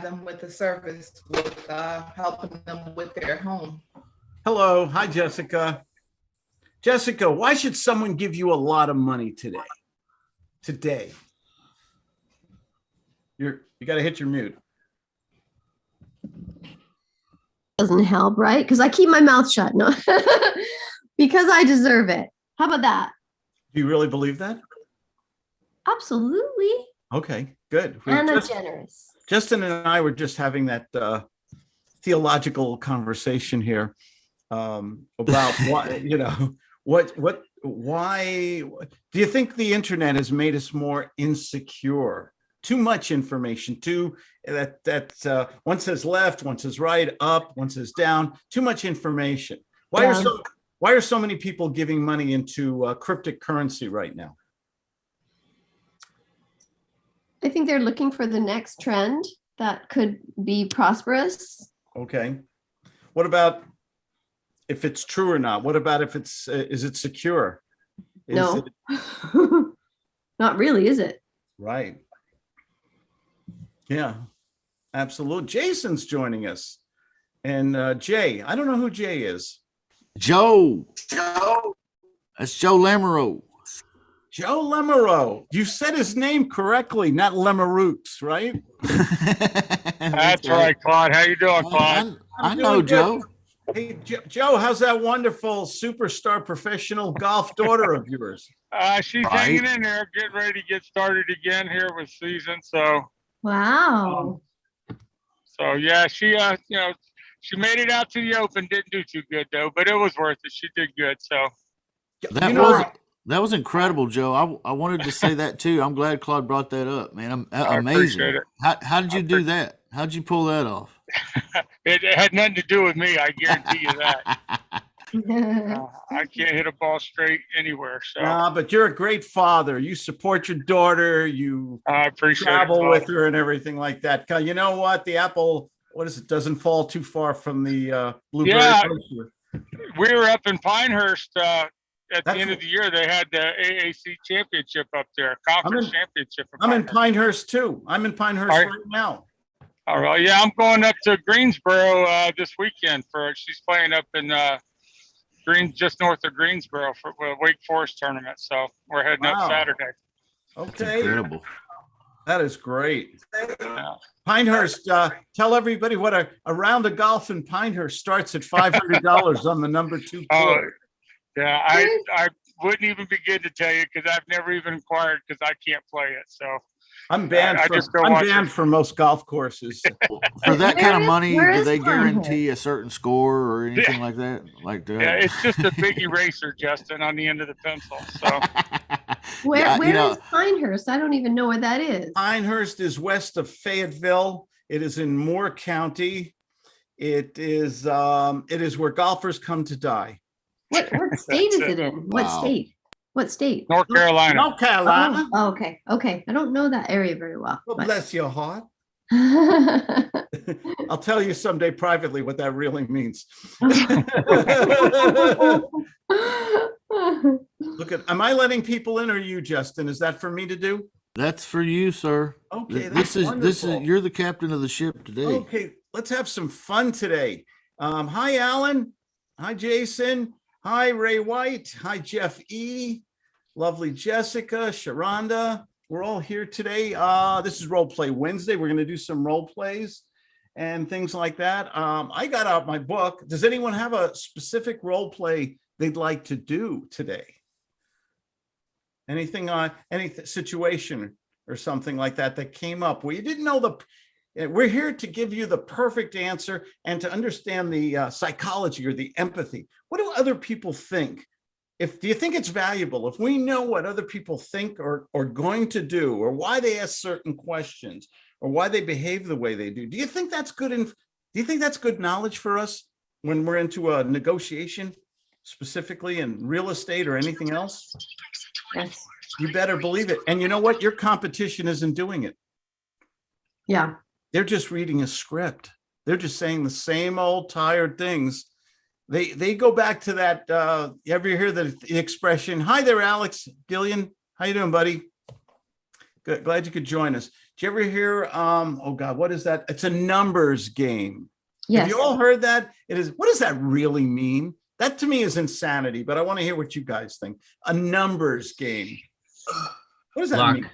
them with the service, with helping them with their home. Hello. Hi, Jessica. Jessica, why should someone give you a lot of money today? You got to hit your mute. Doesn't help, right? Because I keep my mouth shut. No, because I deserve it. How about that? Do you really believe that? Absolutely. Okay, good. And I'm generous. Justin and I were just having that theological conversation here about why do you think the internet has made us more insecure? Too much information, one says left, one says right, up, one says down, too much information. Why are so many people giving money into cryptic currency right now? I think they're looking for the next trend that could be prosperous. Okay. What about if it's true or not? What about if is it secure? No, not really, is it? Right. Yeah, absolutely. Jason's joining us. And Jay, I don't know who Jay is. Joe. That's Joe Lamoureux. Joe Lamoureux. You said his name correctly, not Lamoureux, right? That's right, Claude. How you doing, Claude? I know Joe. Hey, Joe, how's that wonderful superstar professional golf daughter of yours? She's hanging in there, getting ready to get started again here with season. So, wow. So yeah, she she made it out to the Open. Didn't do too good though, but it was worth it. She did good. So that was incredible, Joe. I wanted to say that too. I'm glad Claude brought that up, man. Amazing. How did you do that? How did you pull that off? It had nothing to do with me. I guarantee you that. I can't hit a ball straight anywhere. So, but you're a great father. You support your daughter. You I appreciate travel with her and everything like that. You know what? The apple, doesn't fall too far from the blueberry. Yeah, we were up in Pinehurst at the end of the year. They had the AAC championship up there, conference championship. I'm in Pinehurst too. I'm in Pinehurst right now. All right. Yeah, I'm going up to Greensboro this weekend she's playing up in just north of Greensboro for the Wake Forest tournament. So we're heading up Saturday. Okay. That's incredible. That is great. Yeah. Pinehurst, tell everybody what a round of golf in Pinehurst starts at $500 on the number 2 court. Yeah, I wouldn't even begin to tell you because I've never even inquired because I can't play it. So I'm banned from most golf courses. For that kind of money, do they guarantee a certain score or anything like that? Yeah, it's just a big eraser, Justin, on the end of the pencil. So where is Pinehurst? I don't even know where that is. Pinehurst is west of Fayetteville. It is in Moore County. It is where golfers come to die. What state is it in? What state? North Carolina. North Carolina. Oh, okay. I don't know that area very well. Well, bless your heart. I'll tell you someday privately what that really means. Look am I letting people in or you, Justin? Is that for me to do? That's for you, sir. Okay. This is you're the captain of the ship today. Okay, let's have some fun today. Hi, Alan. Hi, Jason. Hi, Ray White. Hi, Jeff E. Lovely Jessica, Sharonda. We're all here today. This is Role Play Wednesday. We're going to do some role plays and things like that. I got out my book. Does anyone have a specific role play they'd like to do today? Anything, any situation or something like that came up where you didn't know we're here to give you the perfect answer and to understand the psychology or the empathy. What do other people think? Do you think it's valuable if we know what other people think or going to do, or why they ask certain questions, or why they behave the way they do? Do you think that's good? Do you think that's good knowledge for us when we're into a negotiation, specifically in real estate or anything else? Yes. You better believe it. And you know what? Your competition isn't doing it. Yeah. They're just reading a script. They're just saying the same old tired things. They go back to that. You ever hear the expression? Hi there, Alex Gillian. How you doing, buddy? Good. Glad you could join us. you ever hear, oh God, what is that? It's a numbers game. Have Yes. you all heard that? It is. What does that really mean? That to me is insanity, but I want to hear what you guys think. A numbers game. What does that Luck. mean?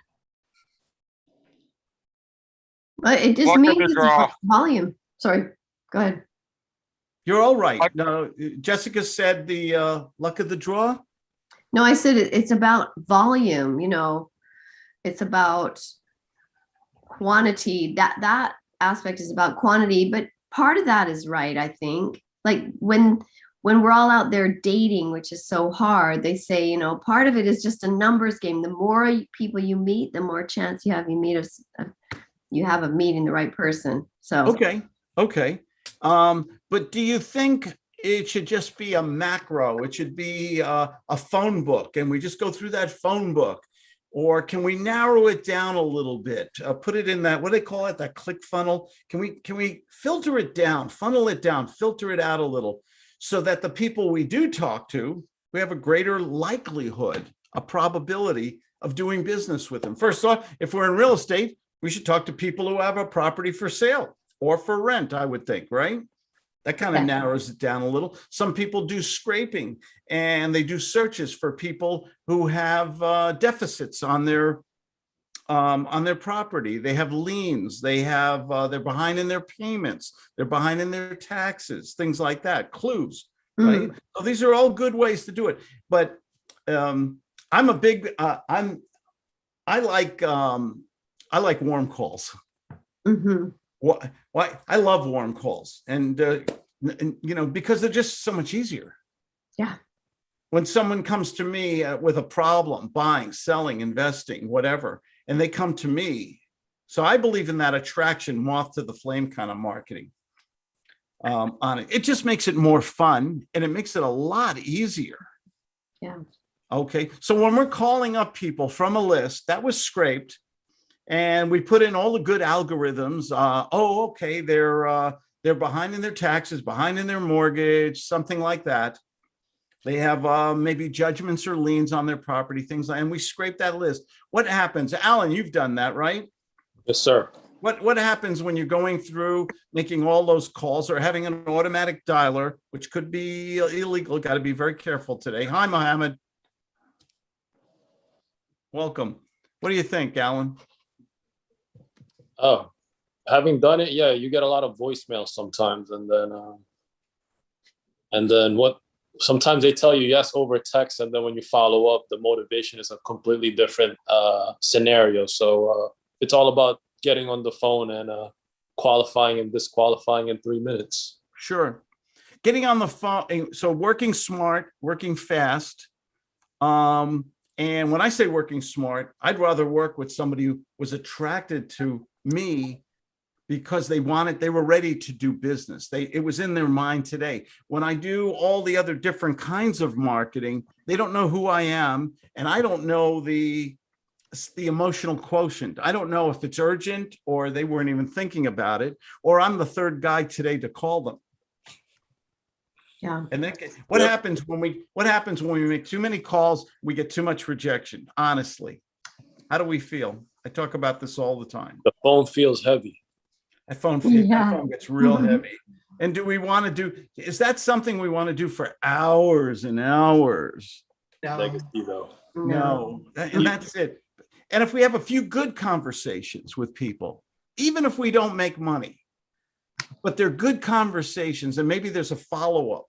It just Luck of means the it's draw. volume. Sorry, go ahead. You're all right. What? No, Jessica said the luck of the draw. No, I said it's about volume, it's about quantity. That aspect is about quantity, but part of that is right, I think. Like when we're all out there dating, which is so hard, they say, part of it is just a numbers game. The more people you meet, the more chance you have of meeting the right person. So Okay. But do you think it should just be a macro? It should be a phone book, and we just go through that phone book, or can we narrow it down a little bit? Put it in that, what do they call it? That click funnel. Can we filter it down, funnel it down, filter it out a little, so that the people we do talk to, we have a greater likelihood, a probability of doing business with them? First off, if we're in real estate, we should talk to people who have a property for sale or for rent, I would think, right? That kind of narrows it down a little. Some people do scraping, and they do searches for people who have deficits on their property. They have liens. They have they're behind in their payments. They're behind in their taxes. Things like that. Clues, right? So these are all good ways to do it. But I'm a big I like warm calls. mhm. Why I love warm calls, and because they're just so much easier. Yeah. When someone comes to me with a problem, buying, selling, investing, whatever, and they come to me, so I believe in that attraction, moth to the flame kind of marketing on it. It just makes it more fun, and it makes it a lot easier. Yeah. Okay, so when we're calling up people from a list that was scraped, and we put in all the good algorithms. Okay, they're behind in their taxes, behind in their mortgage, something like that. They have maybe judgments or liens on their property, things like, and we scrape that list. What happens, Alan? You've done that, right? Yes, sir. What happens when you're going through making all those calls or having an automatic dialer, which could be illegal? Got to be very careful today. Hi, Mohammed. Welcome. What do you think, Alan? Oh, having done it, yeah, you get a lot of voicemail sometimes, and then what? Sometimes they tell you yes over text, and then when you follow up, the motivation is a completely different scenario. So it's all about getting on the phone and qualifying and disqualifying in 3 minutes. Sure. Getting on the phone. So working smart, working fast. And when I say working smart, I'd rather work with somebody who was attracted to me because they were ready to do business. It was in their mind today. When I do all the other different kinds of marketing, they don't know who I am, and I don't know the emotional quotient. I don't know if it's urgent or they weren't even thinking about it, or I'm the third guy today to call them. Yeah. And then what happens when we make too many calls? We get too much rejection. Honestly, how do we feel? I talk about this all the time. The phone feels heavy. That phone gets real heavy. And do we want to do? Is that something we want to do for hours and hours? Legacy, though. No, and that's it. And if we have a few good conversations with people, even if we don't make money, but they're good conversations, and maybe there's a follow-up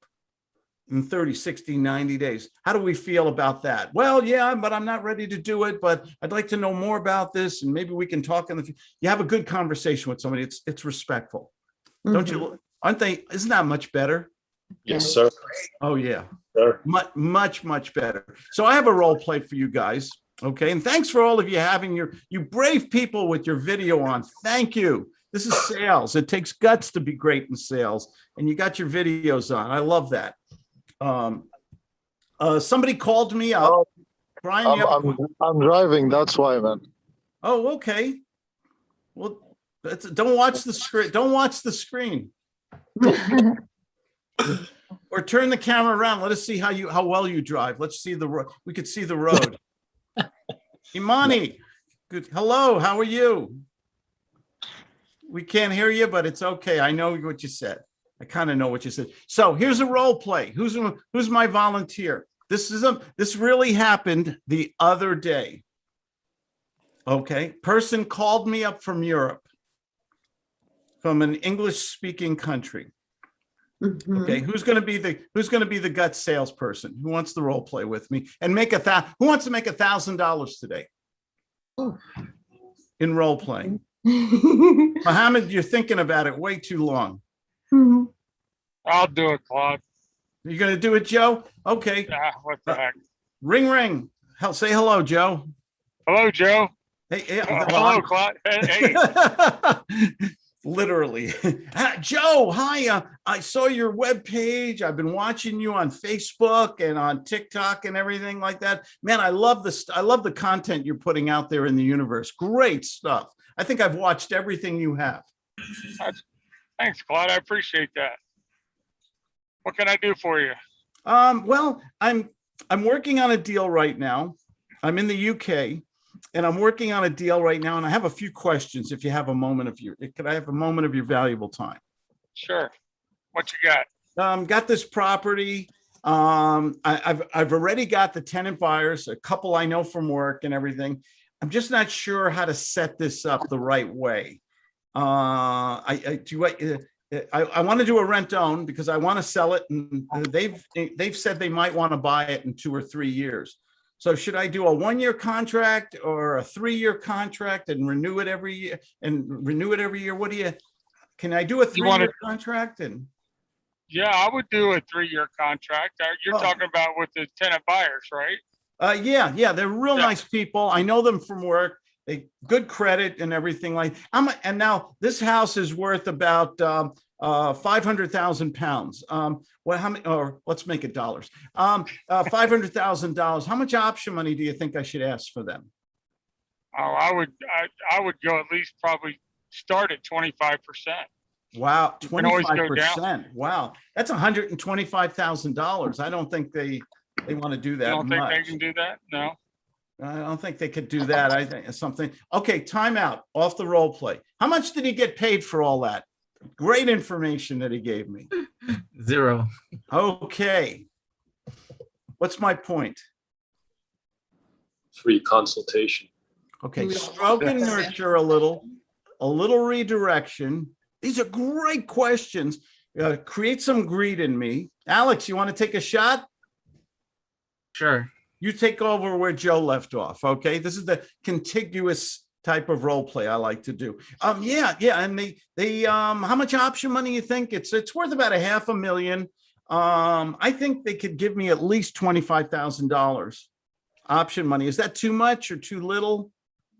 in 30, 60, 90 days. How do we feel about that? Well, yeah, but I'm not ready to do it, but I'd like to know more about this, and maybe we can talk in the future. You have a good conversation with somebody. It's respectful. Don't you? Aren't they? Isn't that much better? Yes, sir. Oh, yeah. Sir. Much better. So I have a role play for you guys. Okay. And thanks for all of you having you brave people with your video on. Thank you. This is sales. It takes guts to be great in sales. And you got your videos on. I love that. Somebody called me up. Brian, I'm driving. That's why, man. Oh, okay. Well, don't watch the screen. Don't watch the screen. Or turn the camera around. Let us see how well you drive. Let's see the road. We could see the road. Imani, good. Hello. How are you? We can't hear you, but it's okay. I know what you said. I kind of know what you said. So here's a role play. Who's my volunteer? This really happened the other day. Okay. Person called me up from Europe, from an English-speaking country. Mhm. Okay. Who's going to be the gut salesperson? Who wants the role play with me and who wants to make $1,000 today? Oh. In role playing? Mohammed, you're thinking about it way too long. Mhm. I'll do it, Claude. You're going to do it, Joe? Okay. Yeah, what the heck? Ring, ring. Say hello, Joe. Hello, Joe. Hey, Hello, Claude. Hey. Literally. Joe, hi. I saw your webpage. I've been watching you on Facebook and on TikTok and everything like that. Man, I love the content you're putting out there in the universe. Great stuff. I think I've watched everything you have. Thanks, Claude. I appreciate that. What can I do for you? Well, I'm working on a deal right now. I'm in the UK and I'm working on a deal right now. And I have a few questions. If you have a moment could I have a moment of your valuable time? Sure. What you got? Got this property. I've already got the tenant buyers, a couple I know from work and everything. I'm just not sure how to set this up the right way. I want to do a rent own because I want to sell it, and they've said they might want to buy it in 2 or 3 years. So should I do a 1-year contract or a 3-year contract and renew it every year? What can I do a 3-year contract? And yeah, I would do a 3-year contract. You're talking about with the tenant buyers, right? Yeah, they're real nice people. I know them from work. They good credit and everything and now this house is worth about £500,000. How many? Or let's make it dollars. $500,000. How much option money do you think I should ask for them? Oh, I would go at least probably start at 25%. Wow, 25%. Wow, that's $125,000. I don't think they want to do that. You don't think they can do that? No. I don't think they could do that. I think it's something. Okay, time out. Off the role play. How much did he get paid for all that? Great information that he gave me. 0. Okay. What's my point? Free consultation. Okay, stroke and nurture a little redirection. These are great questions. Create some greed in me. Alex, you want to take a shot? Sure. You take over where Joe left off. Okay. This is the contiguous type of role play I like to do. Yeah. And they how much option money you think? It's worth about $500,000. I think they could give me at least $25,000 option money. Is that too much or too little?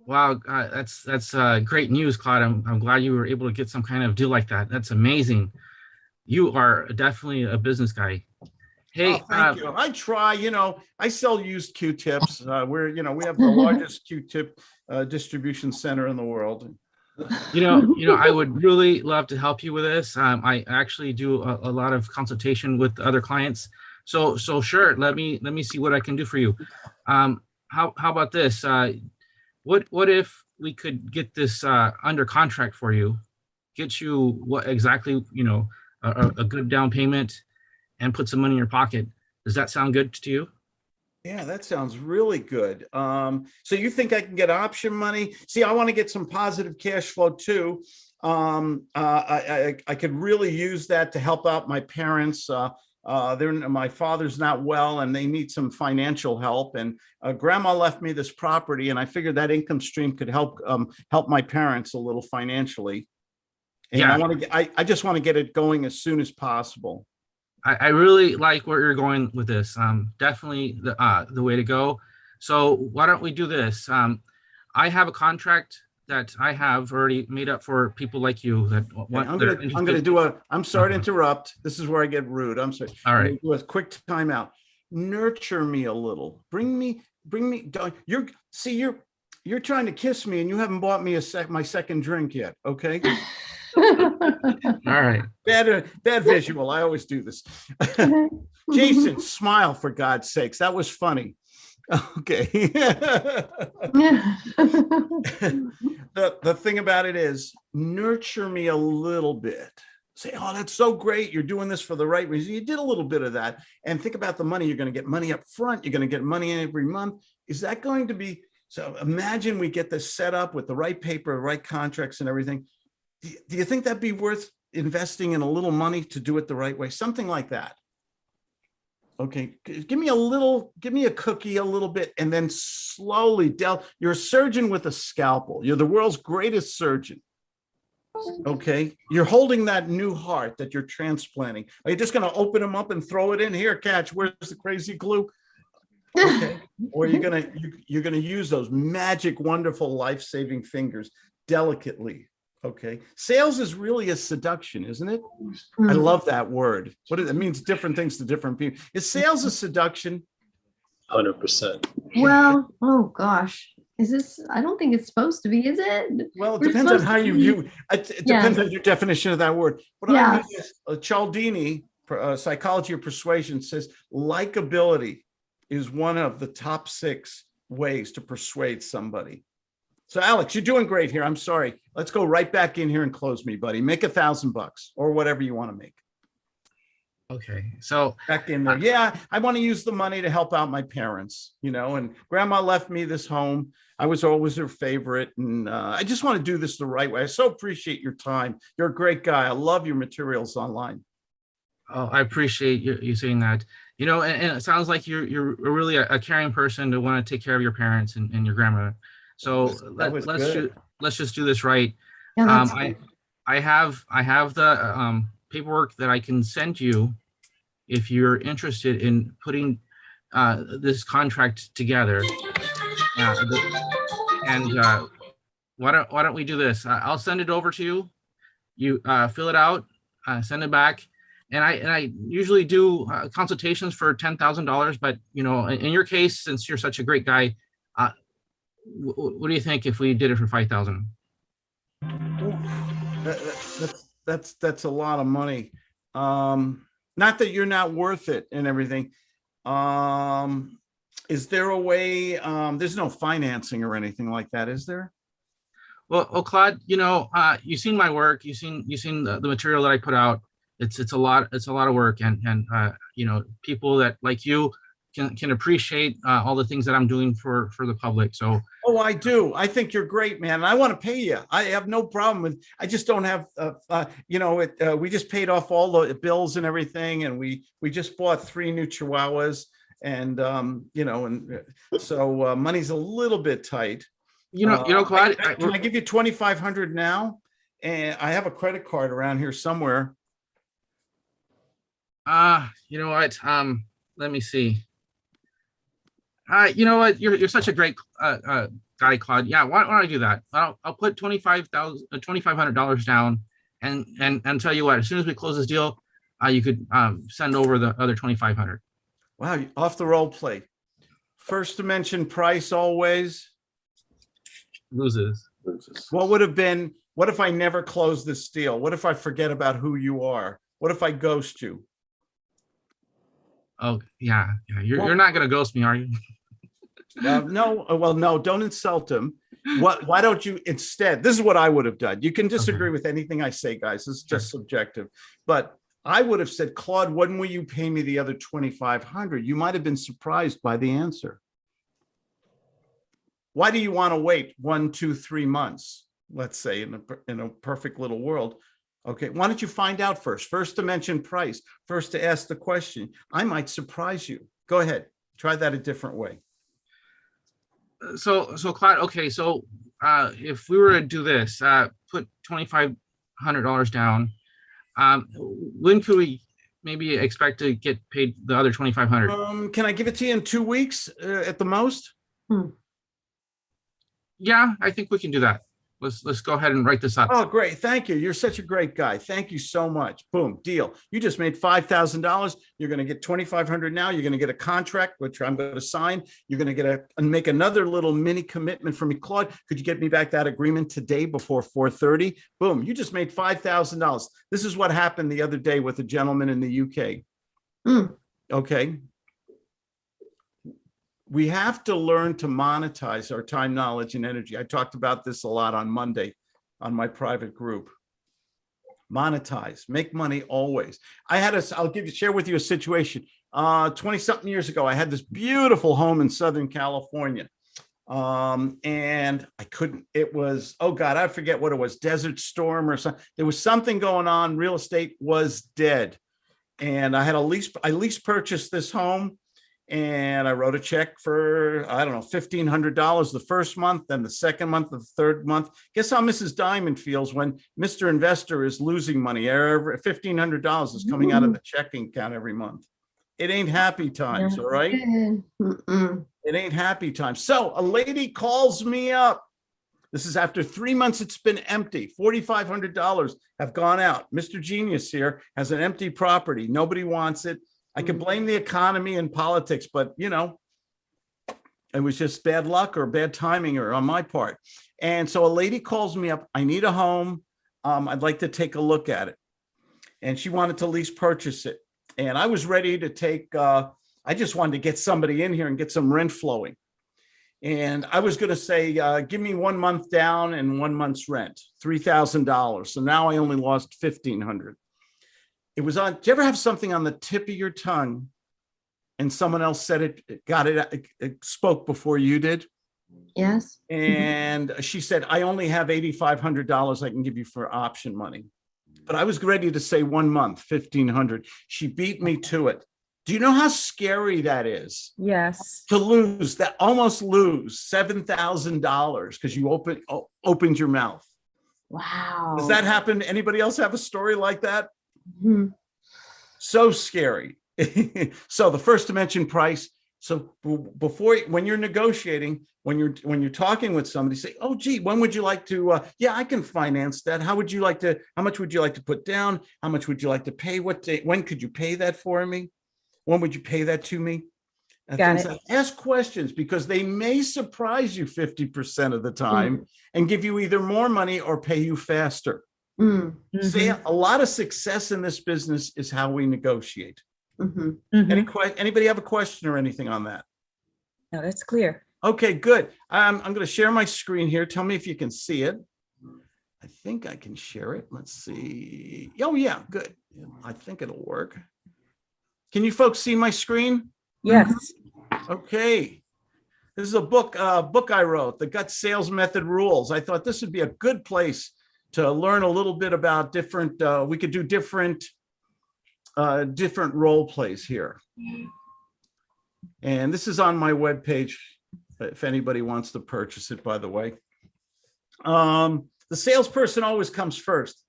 Wow, that's great news, Claude. I'm glad you were able to get some kind of deal like that. That's amazing. You are definitely a business guy. Hey, thank you. I try. I sell used Q-tips. We have the largest Q-tip distribution center in the world. I would really love to help you with this. I actually do a lot of consultation with other clients. So sure, let me see what I can do for you. How about this? What if we could get this under contract for you, get you what exactly, a good down payment and put some money in your pocket. Does that sound good to you? Yeah, that sounds really good. So you think I can get option money? See, I want to get some positive cash flow too. I could really use that to help out my parents. My father's not well and they need some financial help, and grandma left me this property, and I figured that income stream could help my parents a little financially. And yeah, I just want to get it going as soon as possible. I really like where you're going with this. Definitely the way to go. So why don't we do this? I have a contract that I have already made up for people like you that want. I'm going to do I'm sorry to interrupt. This is where I get rude. I'm sorry. All right. Do a quick timeout. Nurture me a little. Bring me. You're trying to kiss me and you haven't bought me my second drink yet. Okay. All right. Bad visual. I always do this. Jason, smile for God's sakes. That was funny. Okay. Yeah. The thing about it is nurture me a little bit. Say, oh, that's so great. You're doing this for the right reason. You did a little bit of that. And think about the money. You're going to get money up front. You're going to get money in every month. Is that going to be, so imagine we get this set up with the right paper, the right contracts and everything. Do you think that'd be worth investing in a little money to do it the right way? Something like that. Okay, give me a cookie a little bit, and then slowly you're a surgeon with a scalpel. You're the world's greatest surgeon. Okay, you're holding that new heart that you're transplanting. Are you just going to open them up and throw it in here? Catch, where's the crazy glue? Okay, or you're gonna use those magic, wonderful, life-saving fingers delicately. Okay, sales is really a seduction, isn't it? I love that word. It means different things to different people. Is sales a seduction? 100%. Well, oh gosh. Is this, I don't think it's supposed to be, is it? Well, it We're depends on supposed how to you be- view it. It Yeah. depends on your definition of that word. What I Yes. mean is, Cialdini, Psychology of Persuasion, says likability is one of the top 6 ways to persuade somebody. So Alex, you're doing great here. I'm sorry. Let's go right back in here and close me, buddy. Make $1,000 or whatever you want to make. Okay, so Back in there. Yeah, I want to use the money to help out my parents, and grandma left me this home. I was always her favorite. And I just want to do this the right way. I so appreciate your time. You're a great guy. I love your materials online. oh, I appreciate you saying that. And it sounds like you're really a caring person to want to take care of your parents and your grandmother. So let's just do this right. Yeah, that's I have the paperwork that I can send you if you're interested in putting this contract together. Why don't we do this? I'll send it over to you. You fill it out, send it back, and I usually do consultations for $10,000. But in your case, since you're such a great guy, what do you think if we did it for 5,000? That's a lot of money. Not that you're not worth it and everything. Is there a way? There's no financing or anything like that, is there? Well, Claude, you've seen my work. You've seen the material that I put out. It's a lot of work, and people that like you can appreciate all the things that I'm doing for the public. So. Oh, I do. I think you're great, man. And I want to pay you. I have no problem with. I just don't have. We just paid off all the bills and everything, and we just bought 3 new Chihuahuas, and so money's a little bit tight. Claude, can I give you $2,500 now? And I have a credit card around here somewhere. You know what? Let me see. You know what? You're such a great guy, Claude. Yeah, why don't I do that? I'll put $2,500 down, and tell you what. As soon as we close this deal, you could send over the other $2,500. Wow, off the role play. First dimension price always loses. What would have been? What if I never close this deal? What if I forget about who you are? What if I ghost you? Oh yeah. You're not gonna ghost me, are you? No. Well, no. Don't insult him. Why don't you instead? This is what I would have done. You can disagree with anything I say, guys. This is just subjective. But I would have said, Claude, when will you pay me the other $2,500? You might have been surprised by the answer. Why do you want to wait 1, 2, 3 months? Let's say in a perfect little world. Okay, why don't you find out first? First to mention price, first to ask the question. I might surprise you. Go ahead, try that a different way. So Claude, okay, so if we were to do this, put $2,500 down, when could we maybe expect to get paid the other $2,500? Can I give it to you in 2 weeks at the most? Yeah, I think we can do that. Let's go ahead and write this up. Oh, great. Thank you. You're such a great guy. Thank you so much. Boom, deal. You just made $5,000. You're going to get $2,500 now. You're going to get a contract, which I'm going to sign. You're going to get make another little mini commitment from me. Claude, could you get me back that agreement today before 4:30? Boom, you just made $5,000. This is what happened the other day with a gentleman in the UK. Okay. We have to learn to monetize our time, knowledge, and energy. I talked about this a lot on Monday on my private group. Monetize, make money always. I'll share with you a situation. 20 something years ago, I had this beautiful home in Southern California. And I couldn't, it was, oh God, I forget what it was, Desert Storm or something. There was something going on. Real estate was dead. And I lease purchased this home, and I wrote a check for, I don't know, $1,500 the first month, then the second month, the third month. Guess how Mrs. Diamond feels when Mr. Investor is losing money. $1,500 is coming out of the checking account every month. It ain't happy times, all right? It ain't happy times. So a lady calls me up. This is after 3 months it's been empty. $4,500 have gone out. Mr. Genius here has an empty property. Nobody wants it. I could blame the economy and politics, but you know, it was just bad luck or bad timing or on my part. And so a lady calls me up. I need a home. I'd like to take a look at it. And she wanted to lease purchase it. And I was ready to take, I just wanted to get somebody in here and get some rent flowing. And I was going to say, give me 1 month down and 1 month's rent, $3,000. So now I only lost $1,500. It was on, do you ever have something on the tip of your tongue and someone else said it spoke before you did? Yes. And she said, I only have $8,500 I can give you for option money. But I was ready to say 1 month, $1,500. She beat me to it. Do you know how scary that is? Yes. To lose that, almost lose $7,000 because you opened your mouth. Wow. Does that happen? Anybody else have a story like that? So scary. So the first dimension price. So before, when you're negotiating, when you're talking with somebody, say, oh, gee, when would you like to, yeah, I can finance that. How much would you like to put down? How much would you like to pay? What day, when could you pay that for me? When would you pay that to me? Got it. Like, ask questions because they may surprise you 50% of the time and give you either more money or pay you faster. See, a lot of success in this business is how we negotiate. Anybody have a question or anything on that? No, that's clear. Okay, good. I'm going to share my screen here. Tell me if you can see it. I think I can share it. Let's see. Oh, yeah, good. I think it'll work. Can you folks see my screen? Yes. Okay. This is a book I wrote, The Gut Sales Method Rules. I thought this would be a good place to learn a little bit about different, we could do different role plays here. And this is on my webpage, if anybody wants to purchase it, by the way. The salesperson always comes first.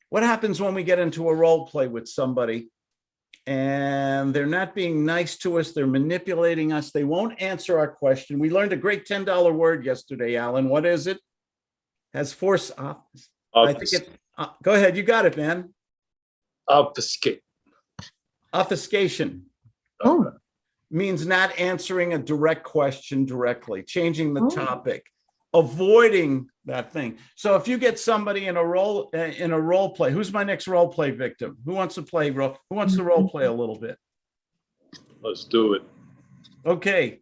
What happens when we get into a role play with somebody and they're not being nice to us, they're manipulating us, they won't answer our question? We learned a great $10 word yesterday, Alan. What is it? Has force. I think it. Go ahead. You got it, man. Obfuscate. Obfuscation. Oh. Means not answering a direct question directly, changing the topic, avoiding that thing. So if you get somebody in a role play, who's my next role play victim? Who wants to play Who wants to role play a little bit? Let's do it. Okay.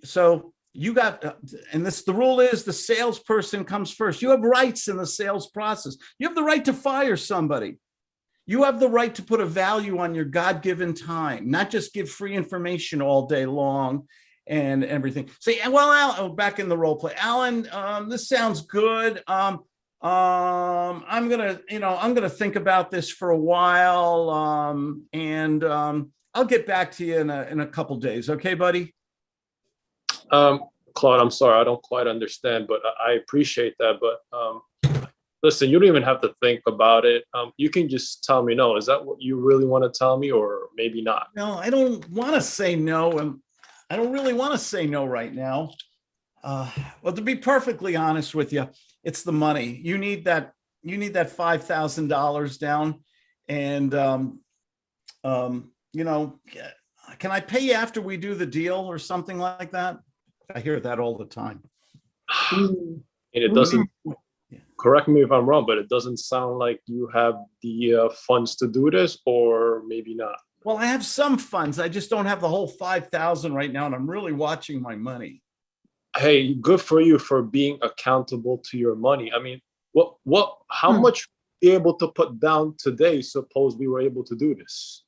So you got, and the rule is the salesperson comes first. You have rights in the sales process. You have the right to fire somebody. You have the right to put a value on your God-given time, not just give free information all day long and everything. Say, well, Alan, back in the role play, Alan, this sounds good. I'm gonna think about this for a while, and I'll get back to you in a couple days. Okay, buddy? Claude, I'm sorry, I don't quite understand, but I appreciate that. But listen, you don't even have to think about it. You can just tell me no. Is that what you really want to tell me, or maybe not? No, I don't want to say no, and I don't really want to say no right now. Well, to be perfectly honest with you, it's the money. You need that $5,000 down, and can I pay you after we do the deal or something like that? I hear that all the time. And it doesn't, correct me if I'm wrong, but it doesn't sound like you have the funds to do this, or maybe not. Well, I have some funds. I just don't have the whole 5,000 right now, and I'm really watching my money. Hey, good for you for being accountable to your money. I mean, how much were you able to put down today? Suppose we were able to do this.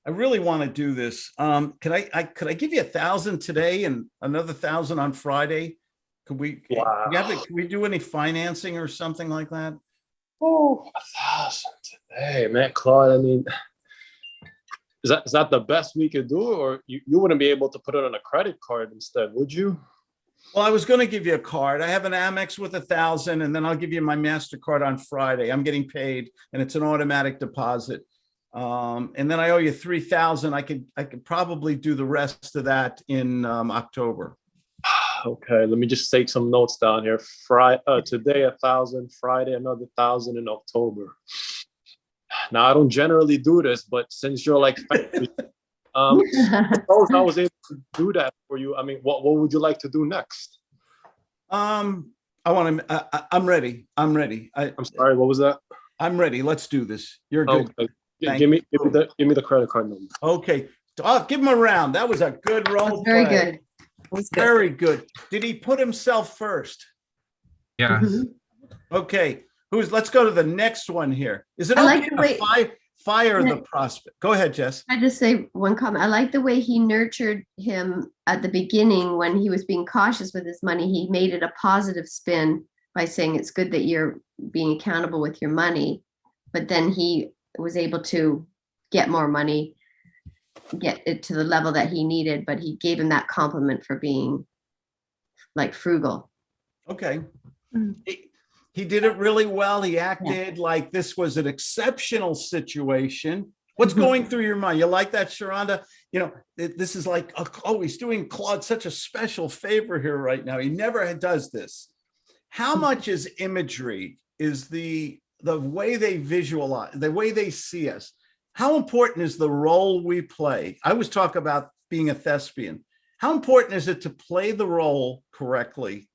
I really want to do this. Could I give you 1,000 today and another 1,000 on Friday? Could we? Wow. Could we do any financing or something like that? Oh, 1,000 today, man, Claude. I mean, is that the best we could do, or you wouldn't be able to put it on a credit card instead, would you? Well, I was going to give you a card. I have an Amex with 1,000, and then I'll give you my MasterCard on Friday. I'm getting paid, and it's an automatic deposit. And then I owe you 3,000. I could probably do the rest of that in October. Okay, let me just take some notes down here. Today 1,000, Friday another 1,000 in October. Now I don't generally do this, but since you're like, suppose I was able to do that for you. I mean, what would you like to do next? I'm ready. I'm sorry, what was that? I'm ready. Let's do this. You're good. Okay. Give me the credit card number. Okay. Give him a round. That was a good role. Very good. Very good. Did he put himself first? Yeah. Okay. Let's go to the next one here. Is it I okay like to fire the prospect? Go ahead, Jess. I just say one comment. I like the way he nurtured him at the beginning when he was being cautious with his money. He made it a positive spin by saying it's good that you're being accountable with your money. But then he was able to get more money, get it to the level that he needed, but he gave him that compliment for being like frugal. Okay. He did it really well. He acted like this was an exceptional situation. What's going through your mind? You like that, Sharonda? You know, this is like, oh, he's doing Claude such a special favor here right now. He never does this. How much is imagery, is the way they visualize, the way they see us? How important is the role we play? I always talk about being a thespian. How important is it to play the role correctly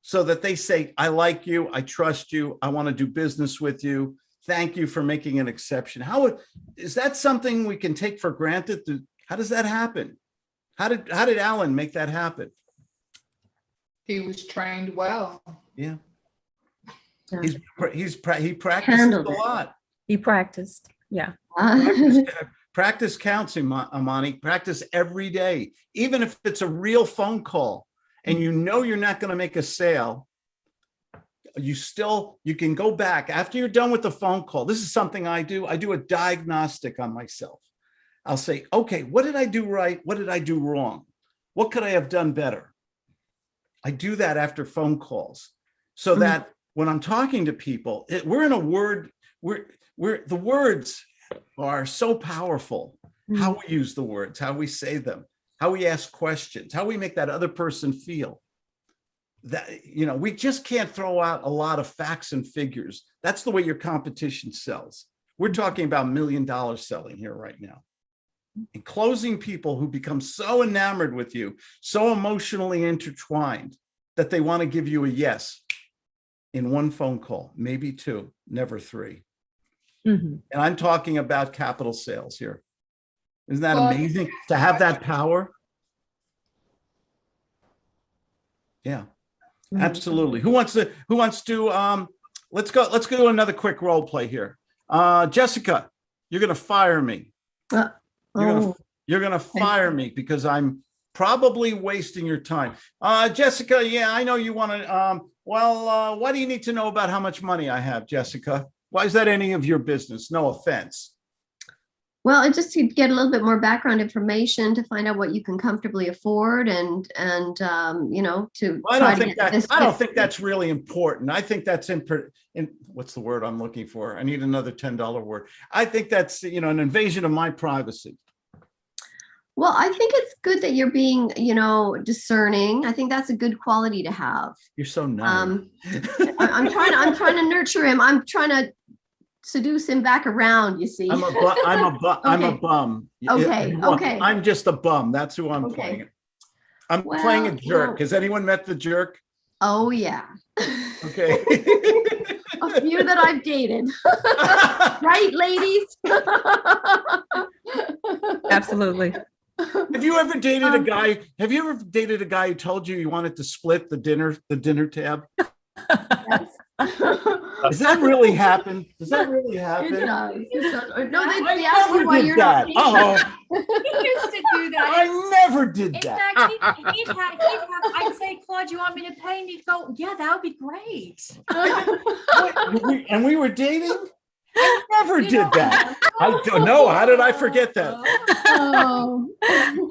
so that they say, I like you, I trust you, I want to do business with you. Thank you for making an exception. Is that something we can take for granted? How does that happen? How did Alan make that happen? He was trained well. Yeah. He practiced a lot. He practiced. Yeah. Practice counts, Amani. Practice every day, even if it's a real phone call and you know you're not going to make a sale. You can go back after you're done with the phone call. This is something I do. I do a diagnostic on myself. I'll say, okay, what did I do right? What did I do wrong? What could I have done better? I do that after phone calls so that when I'm talking to people, we're in a word, the words are so powerful. How we use the words, how we say them, how we ask questions, how we make that other person feel. That, we just can't throw out a lot of facts and figures. That's the way your competition sells. We're talking about $1 million selling here right now. And closing people who become so enamored with you, so emotionally intertwined that they want to give you a yes in one phone call, maybe two, never three. And I'm talking about capital sales here. Isn't that amazing to have that power? Yeah, absolutely. Who wants to, let's go another quick role play here. Jessica, you're going to fire me. You're going to fire me because I'm probably wasting your time. Jessica, yeah, I know you want to, why do you need to know about how much money I have, Jessica? Why is that any of your business? No offense. Well, just to get a little bit more background information to find out what you can comfortably afford and to. Well, I don't think that's really important. I think that's in what's the word I'm looking for? I need another $10 word. I think that's, an invasion of my privacy. Well, I think it's good that you're being, discerning. I think that's a good quality to have. You're so nice. I'm trying to nurture him. I'm trying to seduce him back around, you see. I'm a bum. Okay. I'm just a bum. That's who I'm playing. I'm playing a jerk. Has anyone met the jerk? Oh, yeah. Okay. A few that I've dated. Right, ladies? Absolutely. Have you ever dated a guy? Have you ever dated a guy who told you wanted to split the dinner tab? Yes. Does that really happen? Does that really It happen? does. It does. No, I they ask you never why did you're not that. patient. Oh, He used to do that. I never did In that. fact, he'd have, I'd say, Claude, you want me to pay? And he'd go, yeah, that would be great. And we were dating? I never You did know, that. I don't know. How did I forget that? Oh.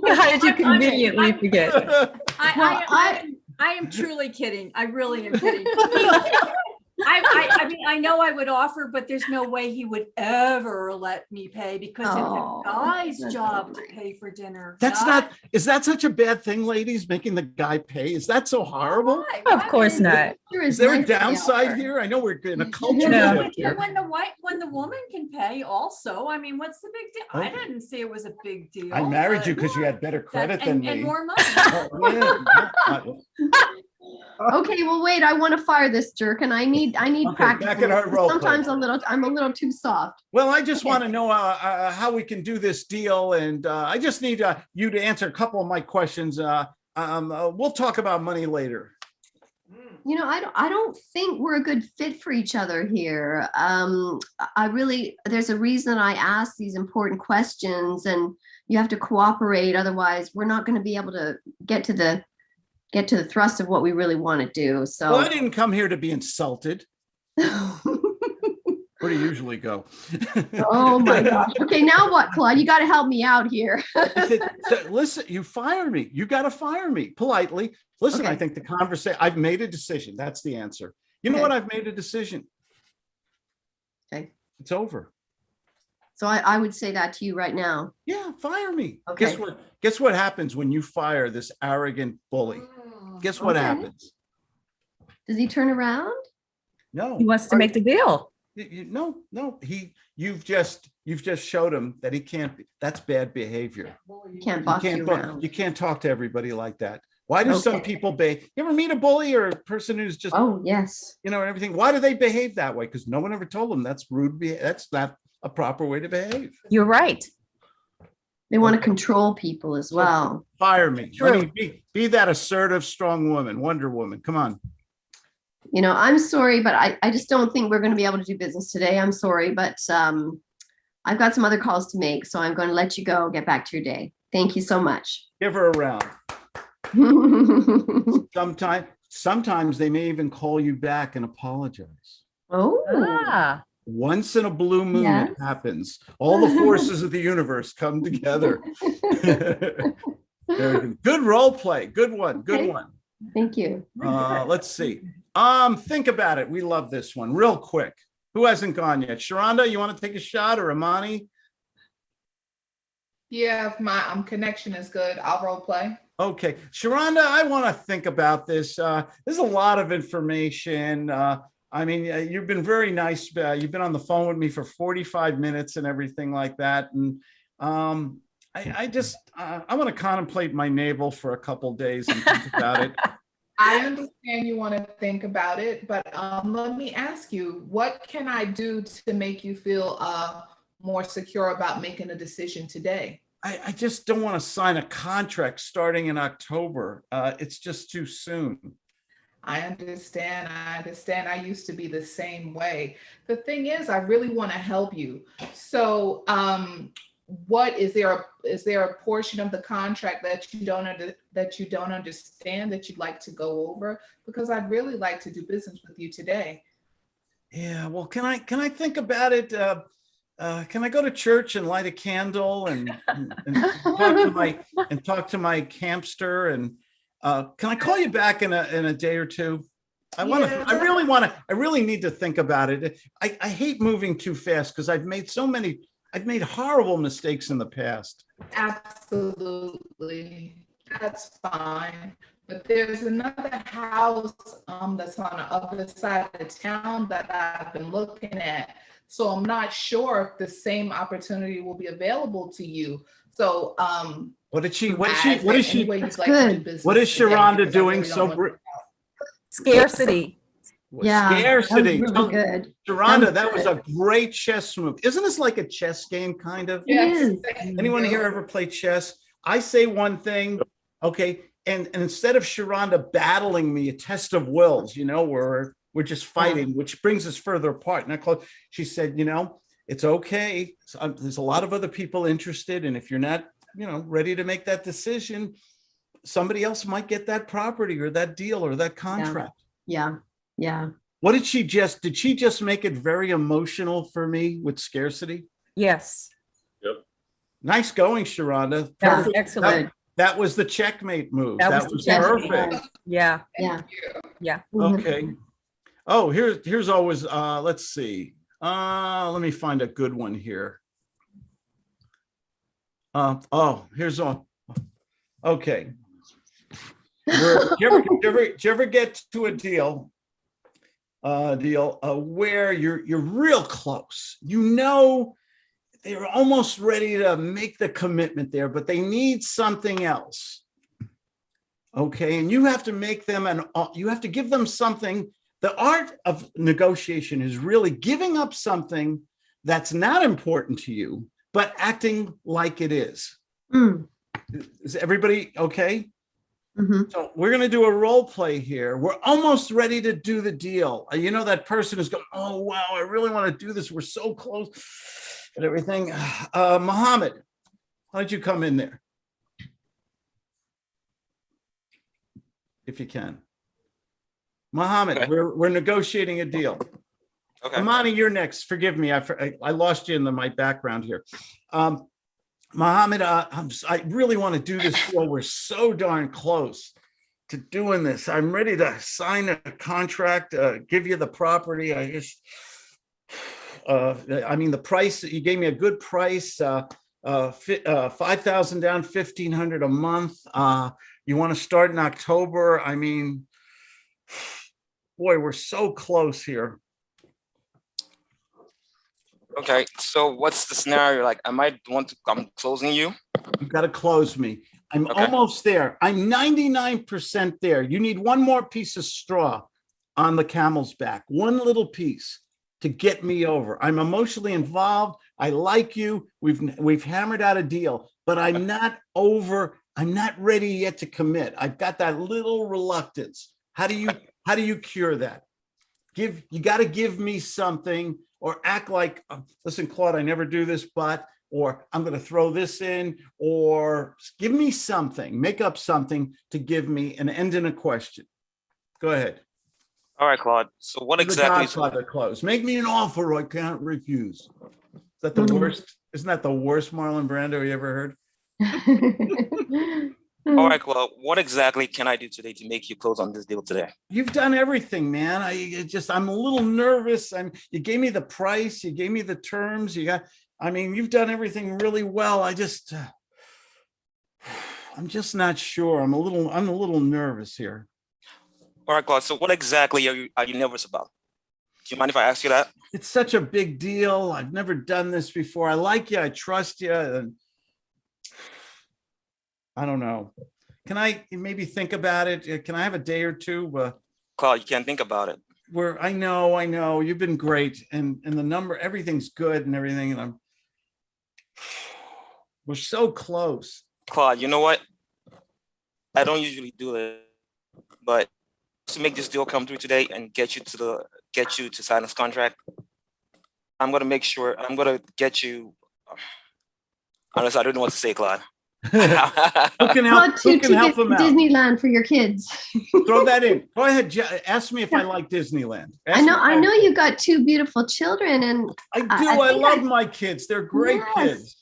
How did you conveniently forget? I am truly kidding. I really am kidding. I mean, I know I would offer, but there's no way he would ever let me pay because it's Oh, a guy's that's job so to pay for dinner. Is that such a bad thing, ladies, making the guy pay? Is that so horrible? Why? Of course not. Sure Is there a nice to be out downside there. here? I know we're in a culture No. shift here. When the woman can pay also, I mean, what's the big deal? I Okay. didn't see it was a big deal. I married but you because you had better credit than me. and more money. Oh, yeah. Okay, well, wait, I want to fire this jerk and I need Okay, practice. back on in our this. role Sometimes play. I'm a little too soft. Well, I just Okay. want to know how we can do this deal, and I just need you to answer a couple of my questions. We'll talk about money later. You know, I don't think we're a good fit for each other here. There's a reason I ask these important questions, and you have to cooperate. Otherwise, we're not going to be able to get to the thrust of what we really want to do. So. Well, I didn't come here to be insulted. Where do you usually go? Oh my gosh. Okay, now what, Claude? You got to help me out here. I said, "So, listen, you fire me. You got to fire me politely. Listen, Okay. I think the conversation, I've made a decision. That's the answer. You know Okay. what? I've made a decision. Okay. It's over. So I would say that to you right now. Yeah, fire me. Okay. Guess what happens when you fire this arrogant bully? Guess what Okay. happens? Does he turn around? No. He wants to make the deal. No. You've just showed him that he can't be. That's bad behavior. You can't boss you around. You can't talk to everybody like that. Why do some Okay. people behave? You ever meet a bully or a person who's just, Oh, yes. and everything? Why do they behave that way? Because no one ever told them that's rude. That's not a proper way to behave. You're right. They want to control people as well. Fire me. True. Let me be that assertive, strong woman, Wonder Woman. Come on. You know, I'm sorry, but I just don't think we're going to be able to do business today. I'm sorry, but I've got some other calls to make, so I'm going to let you go. Get back to your day. Thank you so much. Give her a round. Sometimes they may even call you back and apologize. Oh, Ah, Once in a blue moon, Yes. it happens. All the forces of the universe come together. Very good. Good role play. Good one. Good Okay. one. thank you. Let's see. Think about it. We love this one. Real quick. Who hasn't gone yet? Sharonda, you want to take a shot, or Amani? Yeah, if my connection is good, I'll role play. Okay, Sharonda, I want to think about this. There's a lot of information. You've been very nice. You've been on the phone with me for 45 minutes and everything like that. And I want to contemplate my navel for a couple days and think about it. I understand you want to think about it, but let me ask you, what can I do to make you feel more secure about making a decision today? I just don't want to sign a contract starting in October. It's just too soon. I understand. I used to be the same way. The thing is, I really want to help you. So, what is there a portion of the contract that you don't understand that you'd like to go over? Because I'd really like to do business with you today. Yeah. Well, can I think about it? Can I go to church and light a candle and talk to my campster? And can I call you back in a day or two? I really need to think about it. I hate moving too fast because I've made horrible mistakes in the past. Absolutely. That's fine. But there's another house that's on the other side of the town that I've been looking at. So I'm not sure if the same opportunity will be available to you. So What is What is Sharonda doing? scarcity. Yeah, Scarcity. that was really good. Sharonda, That that was a great chess move. Isn't this like a chess game, kind of? Yes. It is. Thank Anyone you. here ever play chess? I say one thing, okay, and instead of Sharonda battling me, a test of wills, where we're just fighting, which brings us further apart. Now, Claude, she said, it's okay. There's a lot of other people interested, and if you're not, ready to make that decision, somebody else might get that property or that deal or that contract. Yeah. What did she just make it very emotional for me with scarcity? Yes. Yep. Nice going, Sharonda. That was Perfect. excellent. That was the checkmate move. That That was was the checkmate. perfect. Yeah. Yeah. Thank you. Yeah. Okay. Oh, here's always let's see. Let me find a good one here. Here's one. Okay. Did you ever get to a deal where you're real close? They're almost ready to make the commitment there, but they need something else. Okay, and you have to make them you have to give them something. The art of negotiation is really giving up something that's not important to you, but acting like it is. Mm. Is everybody okay? Mm-hmm. So we're going to do a role play here. We're almost ready to do the deal. That person is going, oh, wow, I really want to do this. We're so close and everything. Mohammed, how did you come in there? If you can. Mohammed, Okay. we're negotiating a deal. Okay. Amani, you're next. Forgive me. I lost you in my background here. Mohammed, I really want to do this deal. We're so darn close to doing this. I'm ready to sign a contract, give you the property. The price, you gave me a good price, 5,000 down, 1,500 a month. You want to start in October? Boy, we're so close here. Okay. So what's the scenario? Like, I'm closing you. You got to close me. I'm Okay. almost there. I'm 99% there. You need one more piece of straw on the camel's back, one little piece to get me over. I'm emotionally involved. I like you. We've hammered out a deal, but I'm not ready yet to commit. I've got that little reluctance. How do you cure that? You got to give me something, or act like, listen, Claude, I never do this, or I'm going to throw this in, or give me something, make up something to give me an end in a question. Go ahead. All right, Claude. So what The exactly? Godfather close. Make me an offer I can't refuse. Is that the worst? Isn't that the worst Marlon Brando you ever heard? All right, Claude. What exactly can I do today to make you close on this deal today? You've done everything, man. I'm a little nervous. You gave me the price, you gave me the terms, you've done everything really well. I'm just not sure. I'm a little nervous here. All right, Claude. So what exactly are you nervous about? Do you mind if I ask you that? It's such a big deal. I've never done this before. I like you. I trust you. And I don't know. Can I maybe think about it? Can I have a day or two? Claude, you can't think about it. I know. You've been great. And the number, everything's good and everything. And we're so close. Claude, you know what? I don't usually do it, but to make this deal come through today and get you to sign this contract, I'm gonna make sure get you. Unless I don't know what to say, Claude. Who can help them out? Disneyland for your kids. Throw that in. Go ahead. Ask me if I like Disneyland. I know you got two beautiful children, and I do. I love my kids. They're great kids.